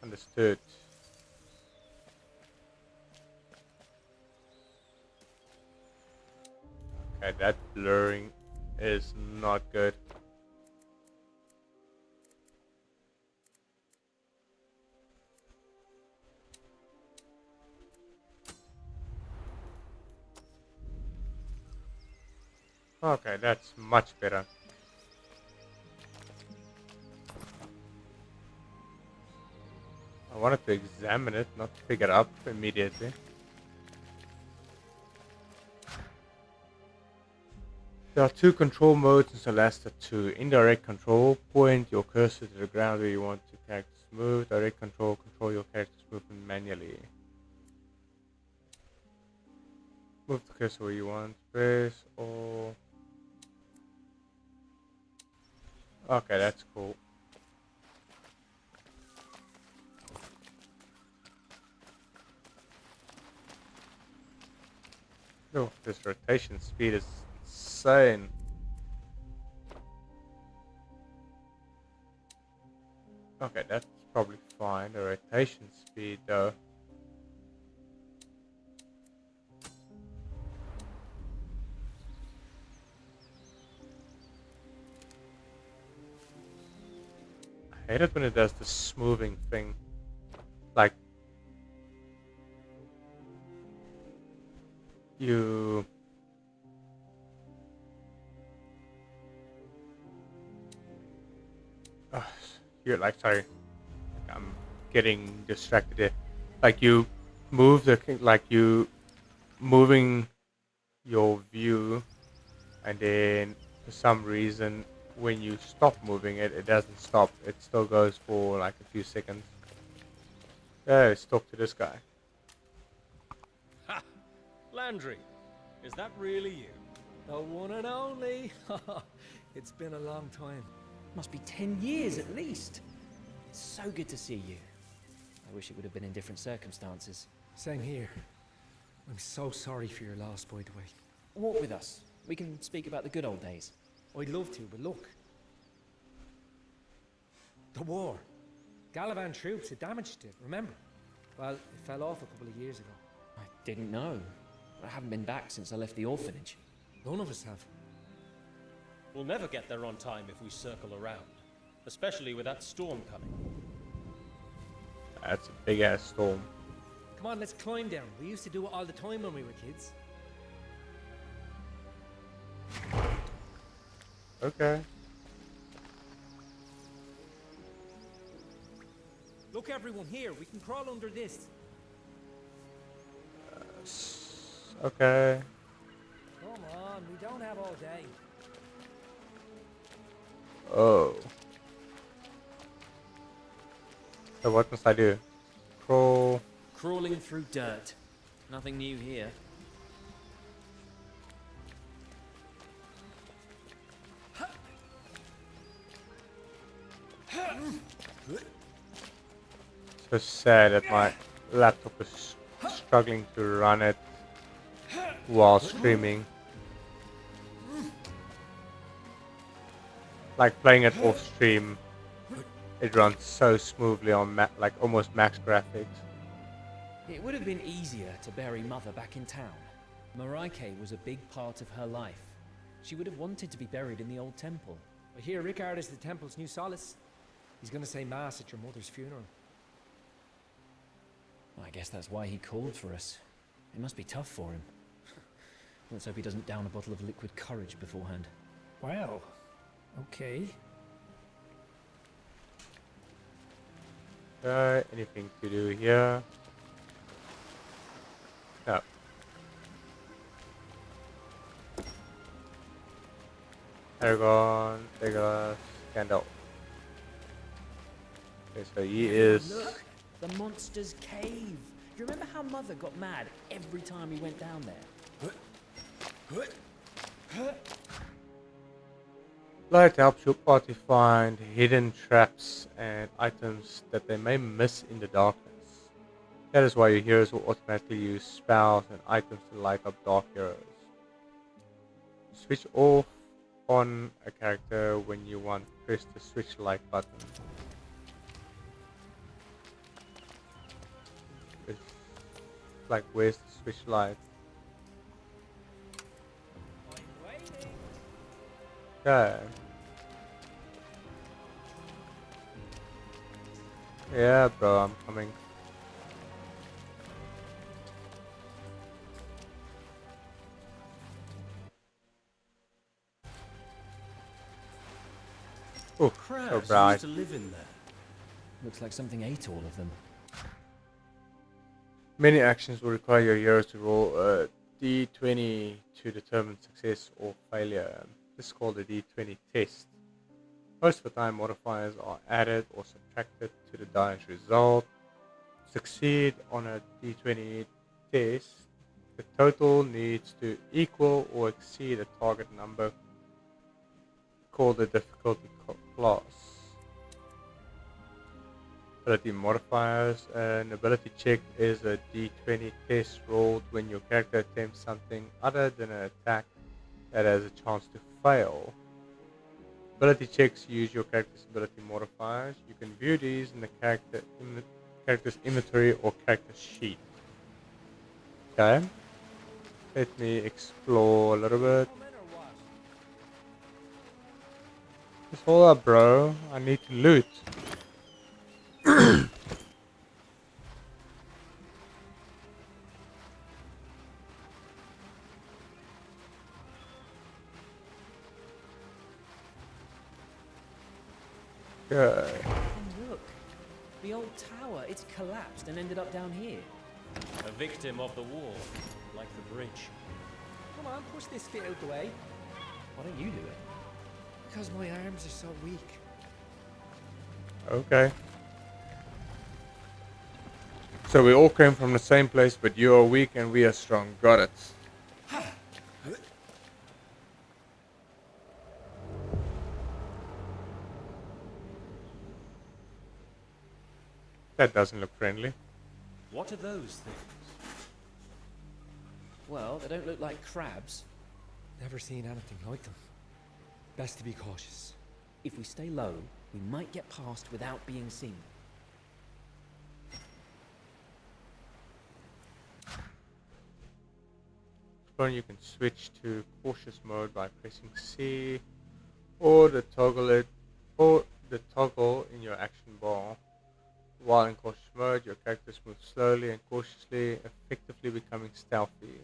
Understood. Okay, that blurring is not good. Okay, that's much better. I wanted to examine it, not pick it up immediately. There are two control modes in Solasta II. Indirect control, point your cursor to the ground where you want your character to move. Direct control, control your character's movement manually. Move the cursor where you want, press or... Okay, that's cool. Oh, this rotation speed is insane. Okay, that's probably fine. The rotation speed though. I hate it when it does the smoothing thing. Like you uh, you're like sorry. I'm getting distracted here. Like you move like you moving your view and then for some reason when you stop moving it, it doesn't stop. It still goes for like a few seconds. Yeah, let's talk to this guy. Ha! Landry, is that really you? The one and only. It's been a long time. Must be 10 years at least. It's so good to see you. I wish it would have been in different circumstances. Same here. I'm so sorry for your loss, by the way. Walk with us. We can speak about the good old days. I'd love to, but look. The war. Galavan troops had damaged it, remember? Well, it fell off a couple of years ago. I didn't know. I haven't been back since I left the orphanage. None of us have. We'll never get there on time if we circle around, especially with that storm coming. That's a big ass storm. Come on, let's climb down. We used to do it all the time when we were kids. Okay. Look, everyone, here. We can crawl under this. Okay. Come on, we don't have all day. Oh. So what must I do? Crawl. Crawling through dirt. Nothing new here. So sad that my laptop is struggling to run it while streaming. Like playing it off stream, it runs so smoothly on like almost max graphics. It would have been easier to bury Mother back in town. Marike was a big part of her life. She would have wanted to be buried in the old temple. I hear Rickard is the temple's new solace. He's gonna say mass at your mother's funeral. I guess that's why he called for us. It must be tough for him. Let's hope he doesn't down a bottle of liquid courage beforehand. Well, okay. Anything to do here? No. Aragon, Legolas, Gandalf. Okay, so he is... Look! The monster's cave! You remember how Mother got mad every time we went down there? Light helps your party find hidden traps and items that they may miss in the darkness. That is why your heroes will automatically use spells and items to light up dark heroes. Switch off on a character when you want, press the switch light button. It's like, where's the switch light? Okay. Yeah, bro, I'm coming. Oh, so Crabs bright. used to live in there. Looks like something ate all of them. Many actions will require your heroes to roll a d20 to determine success or failure. This is called a d20 test. Most of the time, modifiers are added or subtracted to the dice result. To succeed on a d20 test, the total needs to equal or exceed a target number called the difficulty class. Ability modifiers. An ability check is a d20 test rolled when your character attempts something other than an attack that has a chance to fail. Ability checks use your character's ability modifiers. You can view these in the character's inventory or character sheet. Okay. Let me explore a little bit. Just hold up, bro. I need to loot. Okay. And look, the old tower, it's collapsed and ended up down here. A victim of the war, like the bridge. Come on, push this bit out the way. Why don't you do it? Because my arms are so weak. Okay. So we all came from the same place, but you are weak and we are strong. Got it. That doesn't look friendly. What are those things? Well, they don't look like crabs. Never seen anything like them. Best to be cautious. If we stay low, we might get past without being seen. Then you can switch to cautious mode by pressing C, or the toggle in your action bar. While in cautious mode, your characters move slowly and cautiously, effectively becoming stealthy.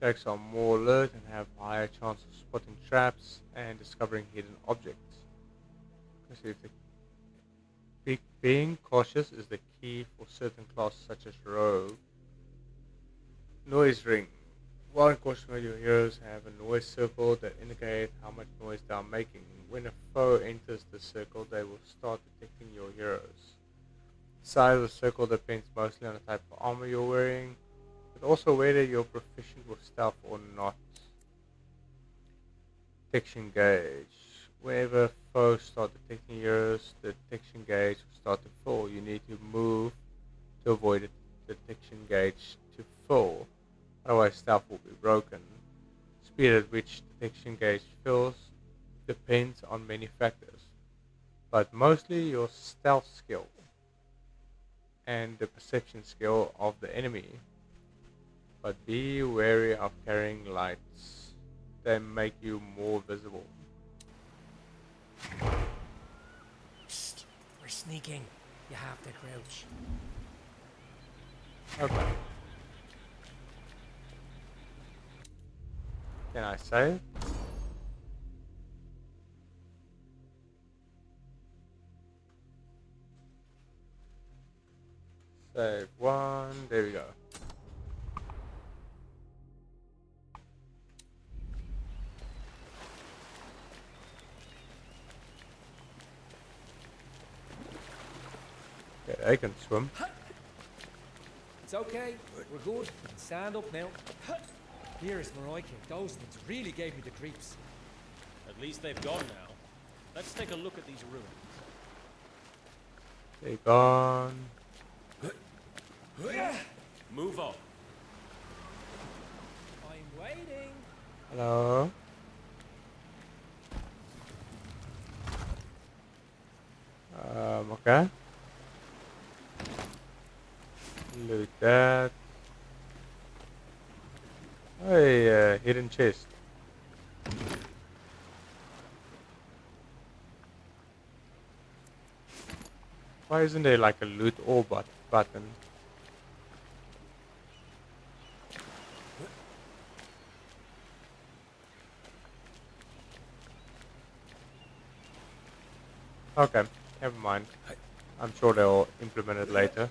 Characters are more alert and have a higher chance of spotting traps and discovering hidden objects. So being cautious is the key for certain classes such as rogue. Noise ring. While in cautious mode, your heroes have a noise circle that indicates how much noise they are making. When a foe enters the circle, they will start detecting your heroes. The size of the circle depends mostly on the type of armor you're wearing, but also whether you're proficient with stealth or not. Detection gauge. Whenever foes start detecting heroes, the detection gauge will start to fill. You need to move to avoid the detection gauge to fill. Otherwise, stealth will be broken. Speed at which detection gauge fills depends on many factors, but mostly your stealth skill and the perception skill of the enemy. But be wary of carrying lights. They make you more visible. Psst, we're sneaking. You have to crouch. Okay. Can I save? Save one. There we go. Okay, I can swim. It's okay. We're good. Stand up now. Here's Marike. Those things really gave me the creeps. At least they've gone now. Let's take a look at these ruins. They're gone. Move on. I'm waiting. Hello. Okay. Loot that. Hey, hidden chest. Why isn't there like a loot all button? Okay, never mind. I'm sure they'll implement it later.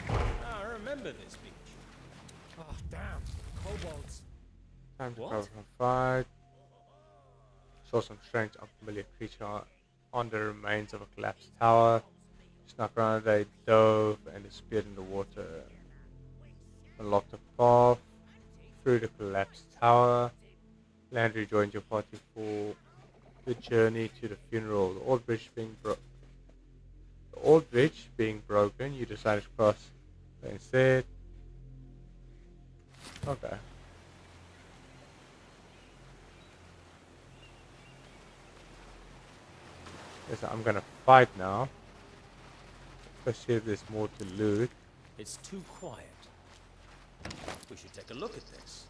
Ah, I remember this beach. Oh, damn. Kobolds. Time to What? cover from fight. Saw some strange, unfamiliar creature on the remains of a collapsed tower. Snuck around, they dove and disappeared in the water. Unlocked a path through the collapsed tower. Landry joined your party for the journey to the funeral. The old bridge being broken, you decided to cross instead. Okay. Yes, I'm gonna fight now. Let's see if there's more to loot. It's too quiet. We should take a look at this.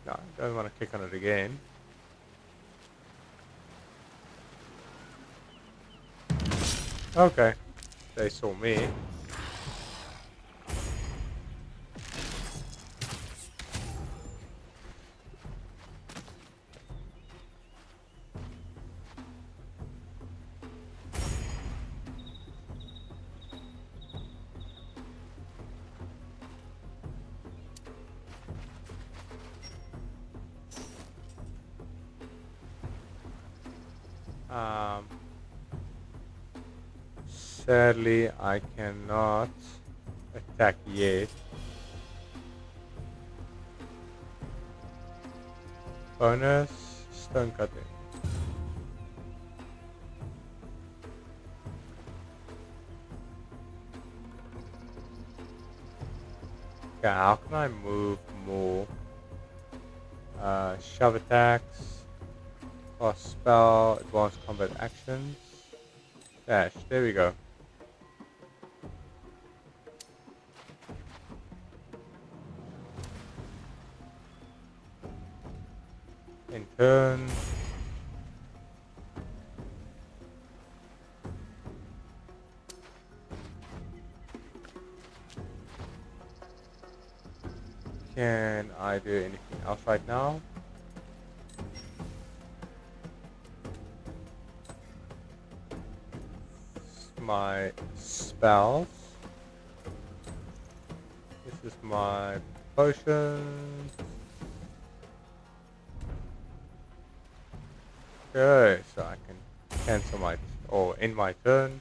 No, I don't want to click on it again. Okay, they saw me. Um, Sadly, I cannot attack yet. Bonus, stone cutting. Okay, how can I move more? Shove attacks, cast spell, advanced combat actions, dash. There we go. In turn. Can I do anything else right now? My spells. This is my potion. Okay, so I can cancel my or end my turn.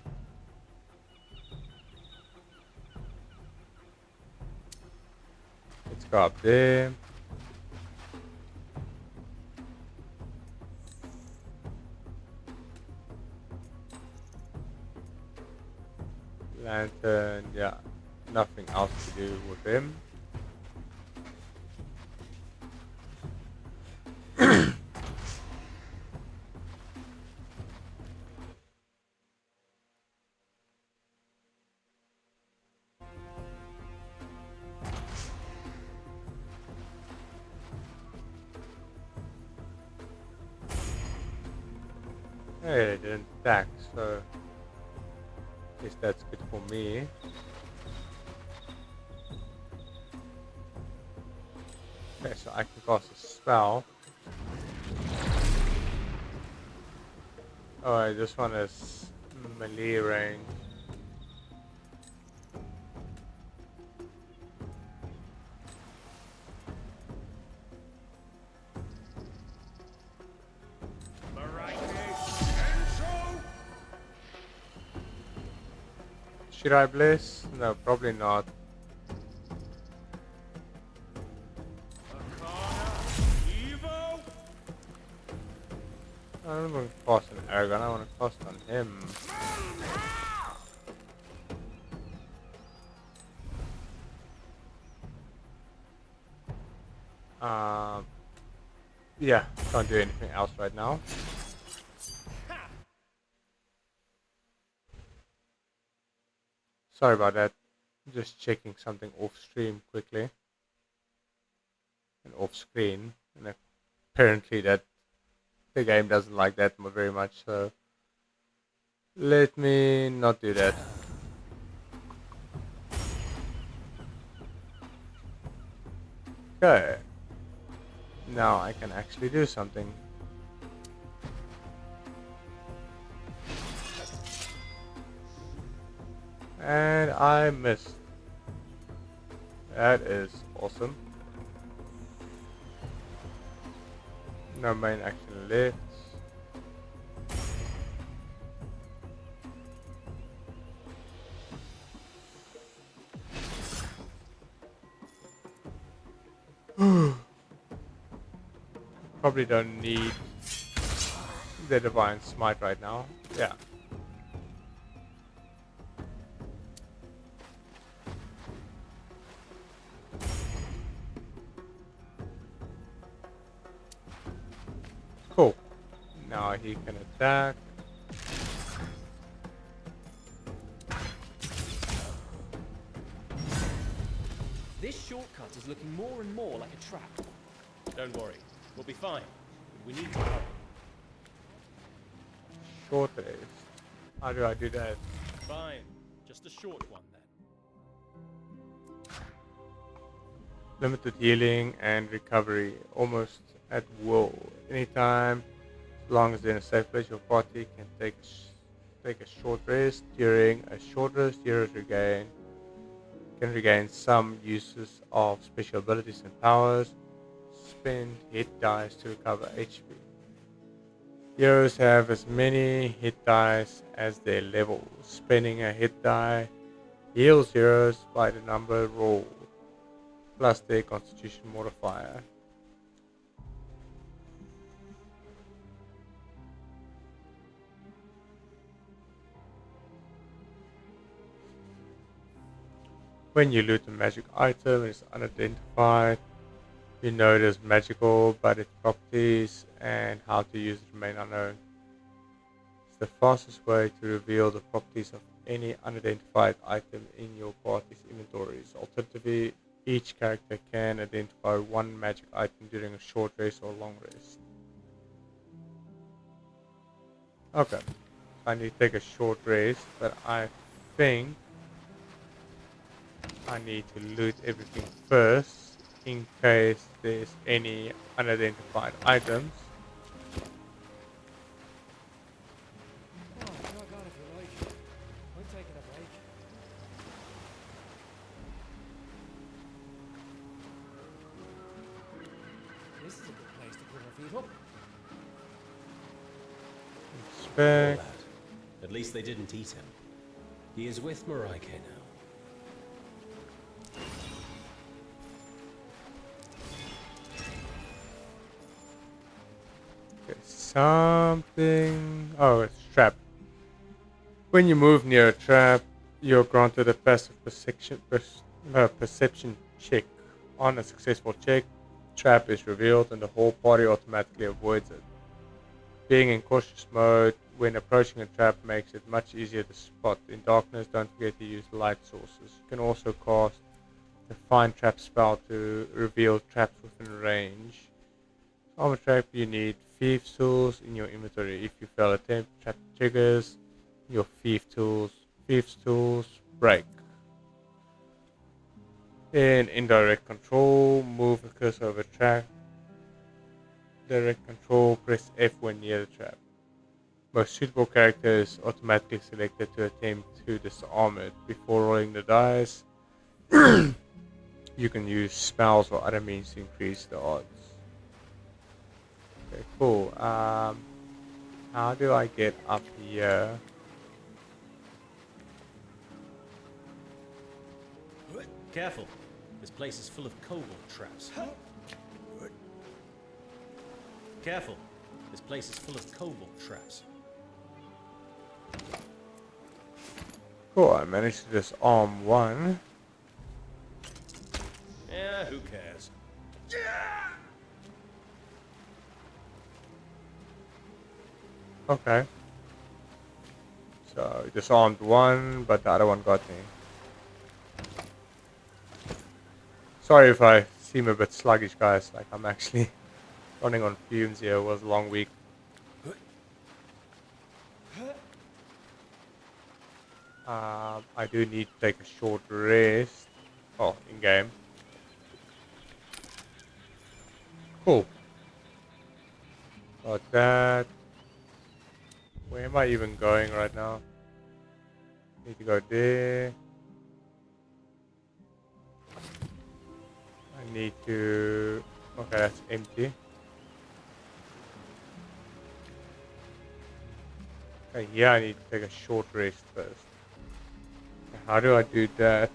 Let's go up there. Lantern, yeah, nothing else to do with him. Hey, they didn't attack, so I guess that's good for me. Okay, so I can cast a spell. Alright, this one is melee range. Should I bless? No, probably not. I don't want to cast an Aragon, I want to cast on him. Yeah, can't do anything else right now. Sorry about that. Just checking something off stream quickly. And off screen. And apparently that the game doesn't like that very much, so let me not do that. Okay. Now I can actually do something. And I missed. That is awesome. No main action left. Probably don't need the Divine Smite right now. Yeah. Cool. Now he can attack. This shortcut is looking more and more like a trap. Don't worry, we'll be fine. We need to hurry. Short race. How do I do that? Fine, just a short one then. Limited healing and recovery almost at will. Anytime, as long as they're in a safe place, your party can take a short rest. During a short rest, heroes can regain some uses of special abilities and powers. Spend hit dice to recover HP. Heroes have as many hit dice as their level. Spending a hit die heals heroes by the number rolled, plus their constitution modifier. When you loot a magic item, it is unidentified. You know it is magical, but its properties and how to use it remain unknown. It's the fastest way to reveal the properties of any unidentified item in your party's inventories. Alternatively, each character can identify one magic item during a short rest or long rest. Okay, I need to take a short rest, but I think I need to loot everything first in case there's any unidentified items. Oh, jog on if you like. I'm taking a break. This is a good place to put our feet up. All Inspect. that. At least they didn't eat him. He is with Marike now. Okay, something. Oh, it's trap. When you move near a trap, you're granted a passive perception check. On a successful check, trap is revealed and the whole party automatically avoids it. Being in cautious mode when approaching a trap makes it much easier to spot. In darkness, don't forget to use light sources. You can also cast the Find Trap spell to reveal traps within range. To armor trap, you need Thief's Tools in your inventory. If you fail a attempt, trap triggers, your Thief's Tools break. In indirect control, move the cursor over trap. Direct control, press F when near the trap. Most suitable character is automatically selected to attempt to disarm it. Before rolling the dice, you can use spells or other means to increase the odds. Okay, cool. How do I get up here? Careful, this place is full of kobold traps. Careful, this place is full of kobold traps. Cool, I managed to disarm one. Yeah, who cares? Okay. So, disarmed one, but the other one got me. Sorry if I seem a bit sluggish, guys. Like, I'm actually running on fumes here. It was a long week. I do need to take a short rest. Oh, in game. Cool. Got that. Where am I even going right now? Need to go there. I need to... Okay, that's empty. Okay, yeah, I need to take a short rest first. How do I do that?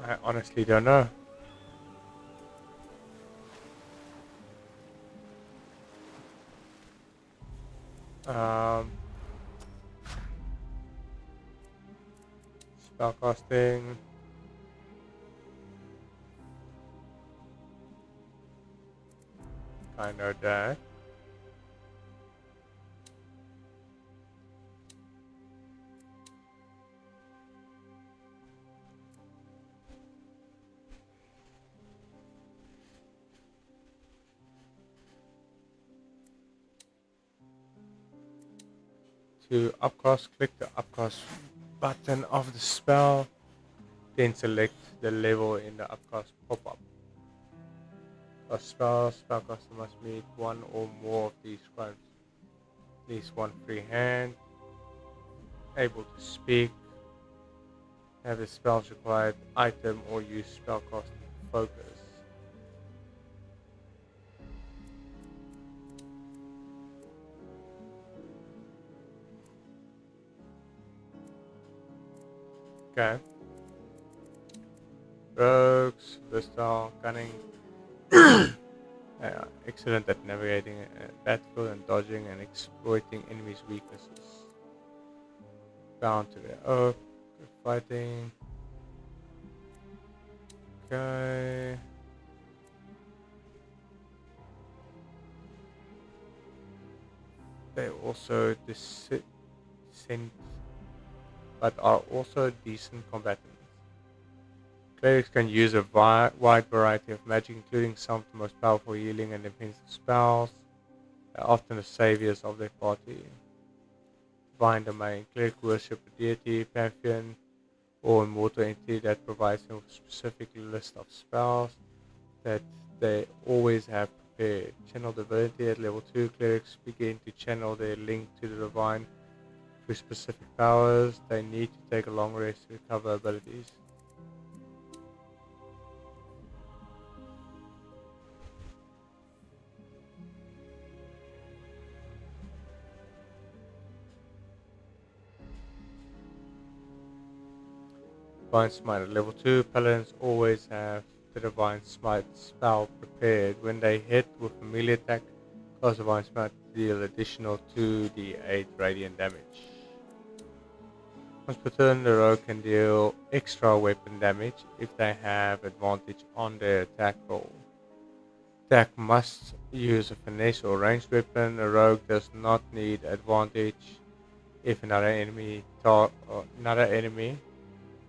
I honestly don't know. Um, Spellcasting. I know that. To upcast, click the upcast button of the spell, then select the level in the upcast pop-up. A spellcaster must meet one or more of these scribes. At least one free hand, able to speak, have the spell's required item or use spellcasting focus. Okay. Rogues, versatile, cunning. Excellent at navigating a battlefield and dodging and exploiting enemies' weaknesses. Bound to their oath, good fighting. Okay. They also descend, but are also decent combatants. Clerics can use a wide variety of magic, including some of the most powerful healing and defensive spells. They are often the saviors of their party. Divine Domain. Cleric worship a deity, pantheon, or immortal entity that provides them with a specific list of spells that they always have prepared. Channel Divinity at level 2. Clerics begin to channel their link to the divine through specific powers. They need to take a long rest to recover abilities. Divine Smite at level 2. Paladins always have the Divine Smite spell prepared. When they hit with a melee attack, cast Divine Smite to deal additional 2d8 radiant damage. Once per turn, the rogue can deal extra weapon damage if they have advantage on their attack roll. Attack must use a finesse or ranged weapon. A rogue does not need advantage if another enemy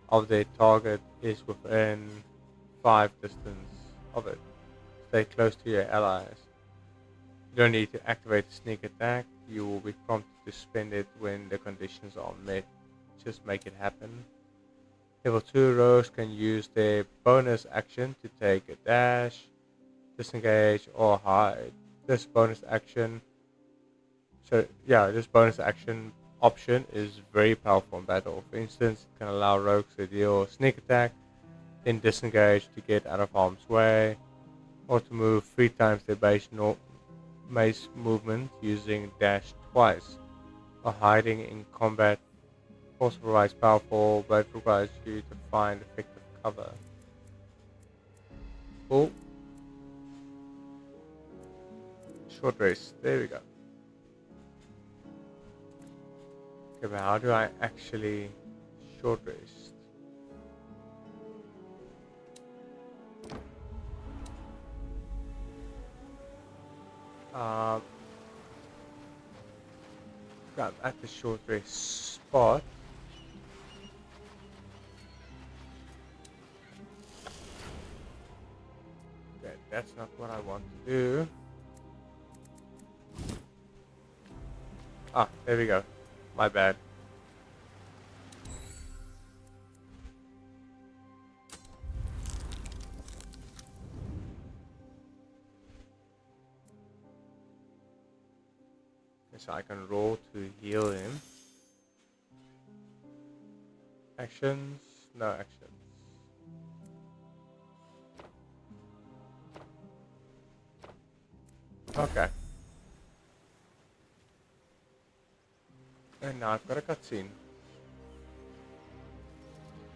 of their target is within 5 distance of it. Stay close to your allies. You don't need to activate a sneak attack. You will be prompted to spend it when the conditions are met. Just make it happen. Level 2 rogues can use their bonus action to take a dash, disengage, or hide. This bonus action option is very powerful in battle. For instance, it can allow rogues to deal a sneak attack, then disengage to get out of harm's way, or to move 3 times their base movement using dash twice, or hiding in combat. Also provides powerful, but requires you to find effective cover. Cool. Short race. There we go. Okay, but how do I actually short race? I'm at the short race spot. Okay, that's not what I want to do. Ah, there we go. My bad. So I can roll to heal him. Actions? No actions. Okay. And now I've got a cutscene.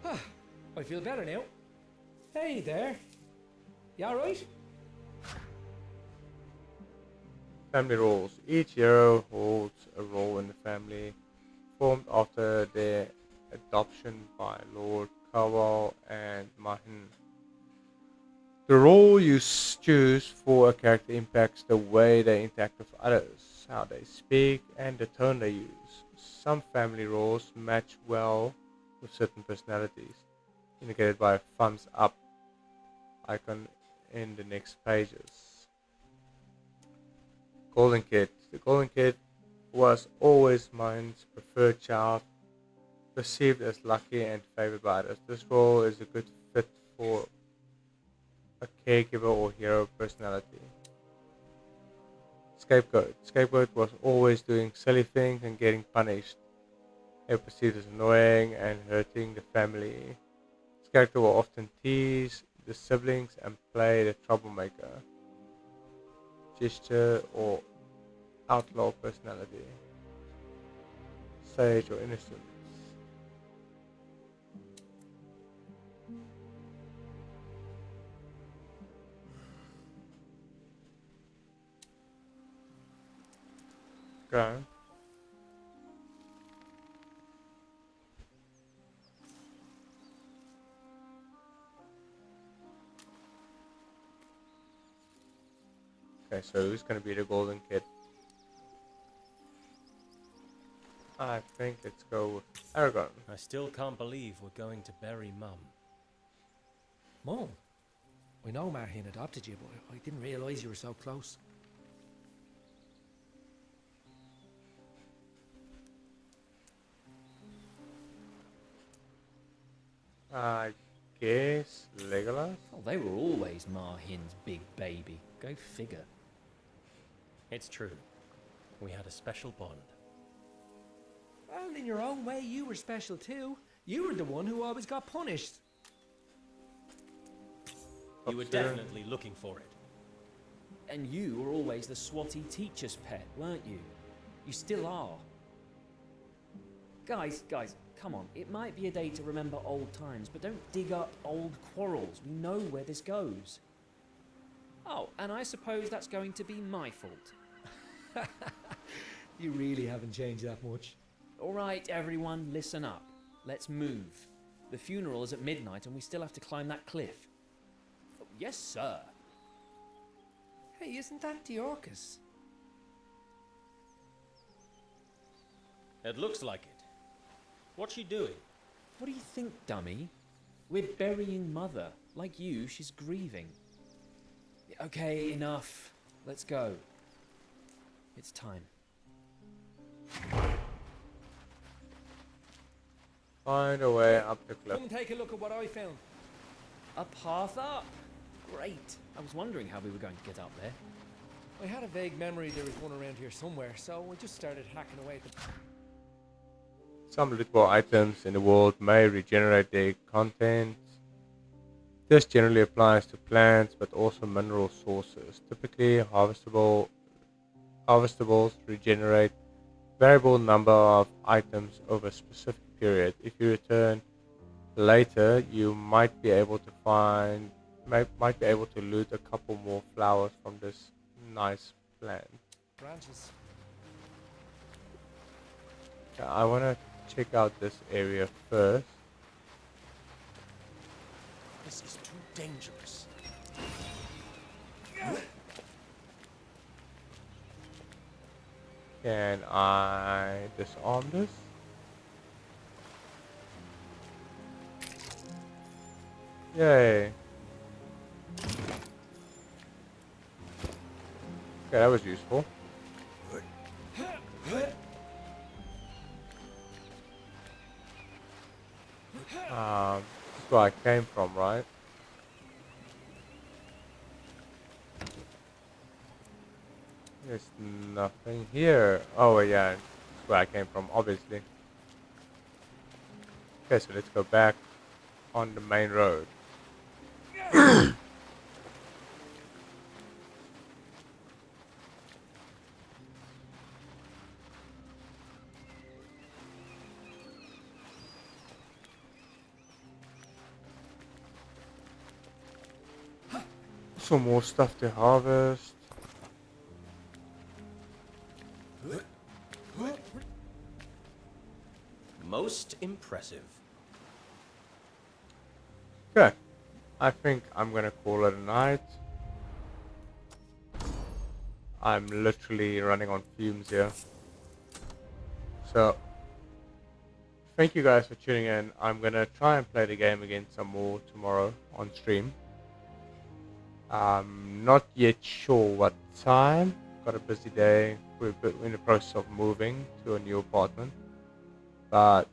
I feel better now. Hey there. You alright? Family roles. Each hero holds a role in the family, formed after their adoption by Lord Kowal and Mahin. The role you choose for a character impacts the way they interact with others, how they speak, and the tone they use. Some family roles match well with certain personalities, indicated by a thumbs up icon in the next pages. Golden Kid. The Golden Kid was always mine's preferred child, perceived as lucky and favored by others. This role is a good fit for a caregiver or hero personality. Scapegoat. Scapegoat was always doing silly things and getting punished. They were perceived as annoying and hurting the family. This character will often tease the siblings and play the troublemaker, gesture, or outlaw personality. Sage or innocence. Okay. Okay, so who's gonna be the Golden Kid? I think let's go with Aragon. I still can't believe we're going to bury Mum. Mum? I know Martin adopted you, but I didn't realise you were so close. I guess Legolas? Oh, they were always Marhin's big baby. Go figure. It's true. We had a special bond. Well, in your own way, you were special too. You were the one who always got punished. You were definitely looking for it. And you were always the swotty teacher's pet, weren't you? You still are. Guys, come on. It might be a day to remember old times, but don't dig up old quarrels. We know where this goes. Oh, and I suppose that's going to be my fault. You really haven't changed that much. All right, everyone, listen up. Let's move. The funeral is at midnight and we still have to climb that cliff. Oh, yes, sir. Hey, isn't that Diorcus? It looks like it. What's she doing? What do you think, dummy? We're burying Mother. Like you, she's grieving. Okay, enough. Let's go. It's time. Find a way up the cliff. Come take a look at what I found. A path up. Great. I was wondering how we were going to get up there. I had a vague memory there was one around here somewhere, so I just started hacking away at the... Some lootable items in the world may regenerate their contents. This generally applies to plants, but also mineral sources. Typically, harvestables regenerate variable number of items over a specific period. If you return later, you might be able to loot a couple more flowers from this nice plant. branches. I want to check out this area first. This is too dangerous. Can I disarm this? Yay. Okay, that was useful. This is where I came from, right? There's nothing here. Oh yeah, this is where I came from, obviously. Okay, so let's go back on the main road. Some more stuff to harvest. Most impressive. Okay, I think I'm gonna call it a night. I'm literally running on fumes here. So, thank you guys for tuning in. I'm gonna try and play the game again some more tomorrow on stream. I'm not yet sure what time. Got a busy day. We're in the process of moving to a new apartment. But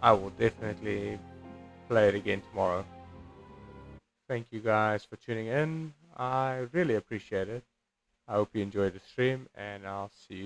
I will definitely play it again tomorrow. Thank you guys for tuning in. I really appreciate it. I hope you enjoyed the stream, and I'll see you.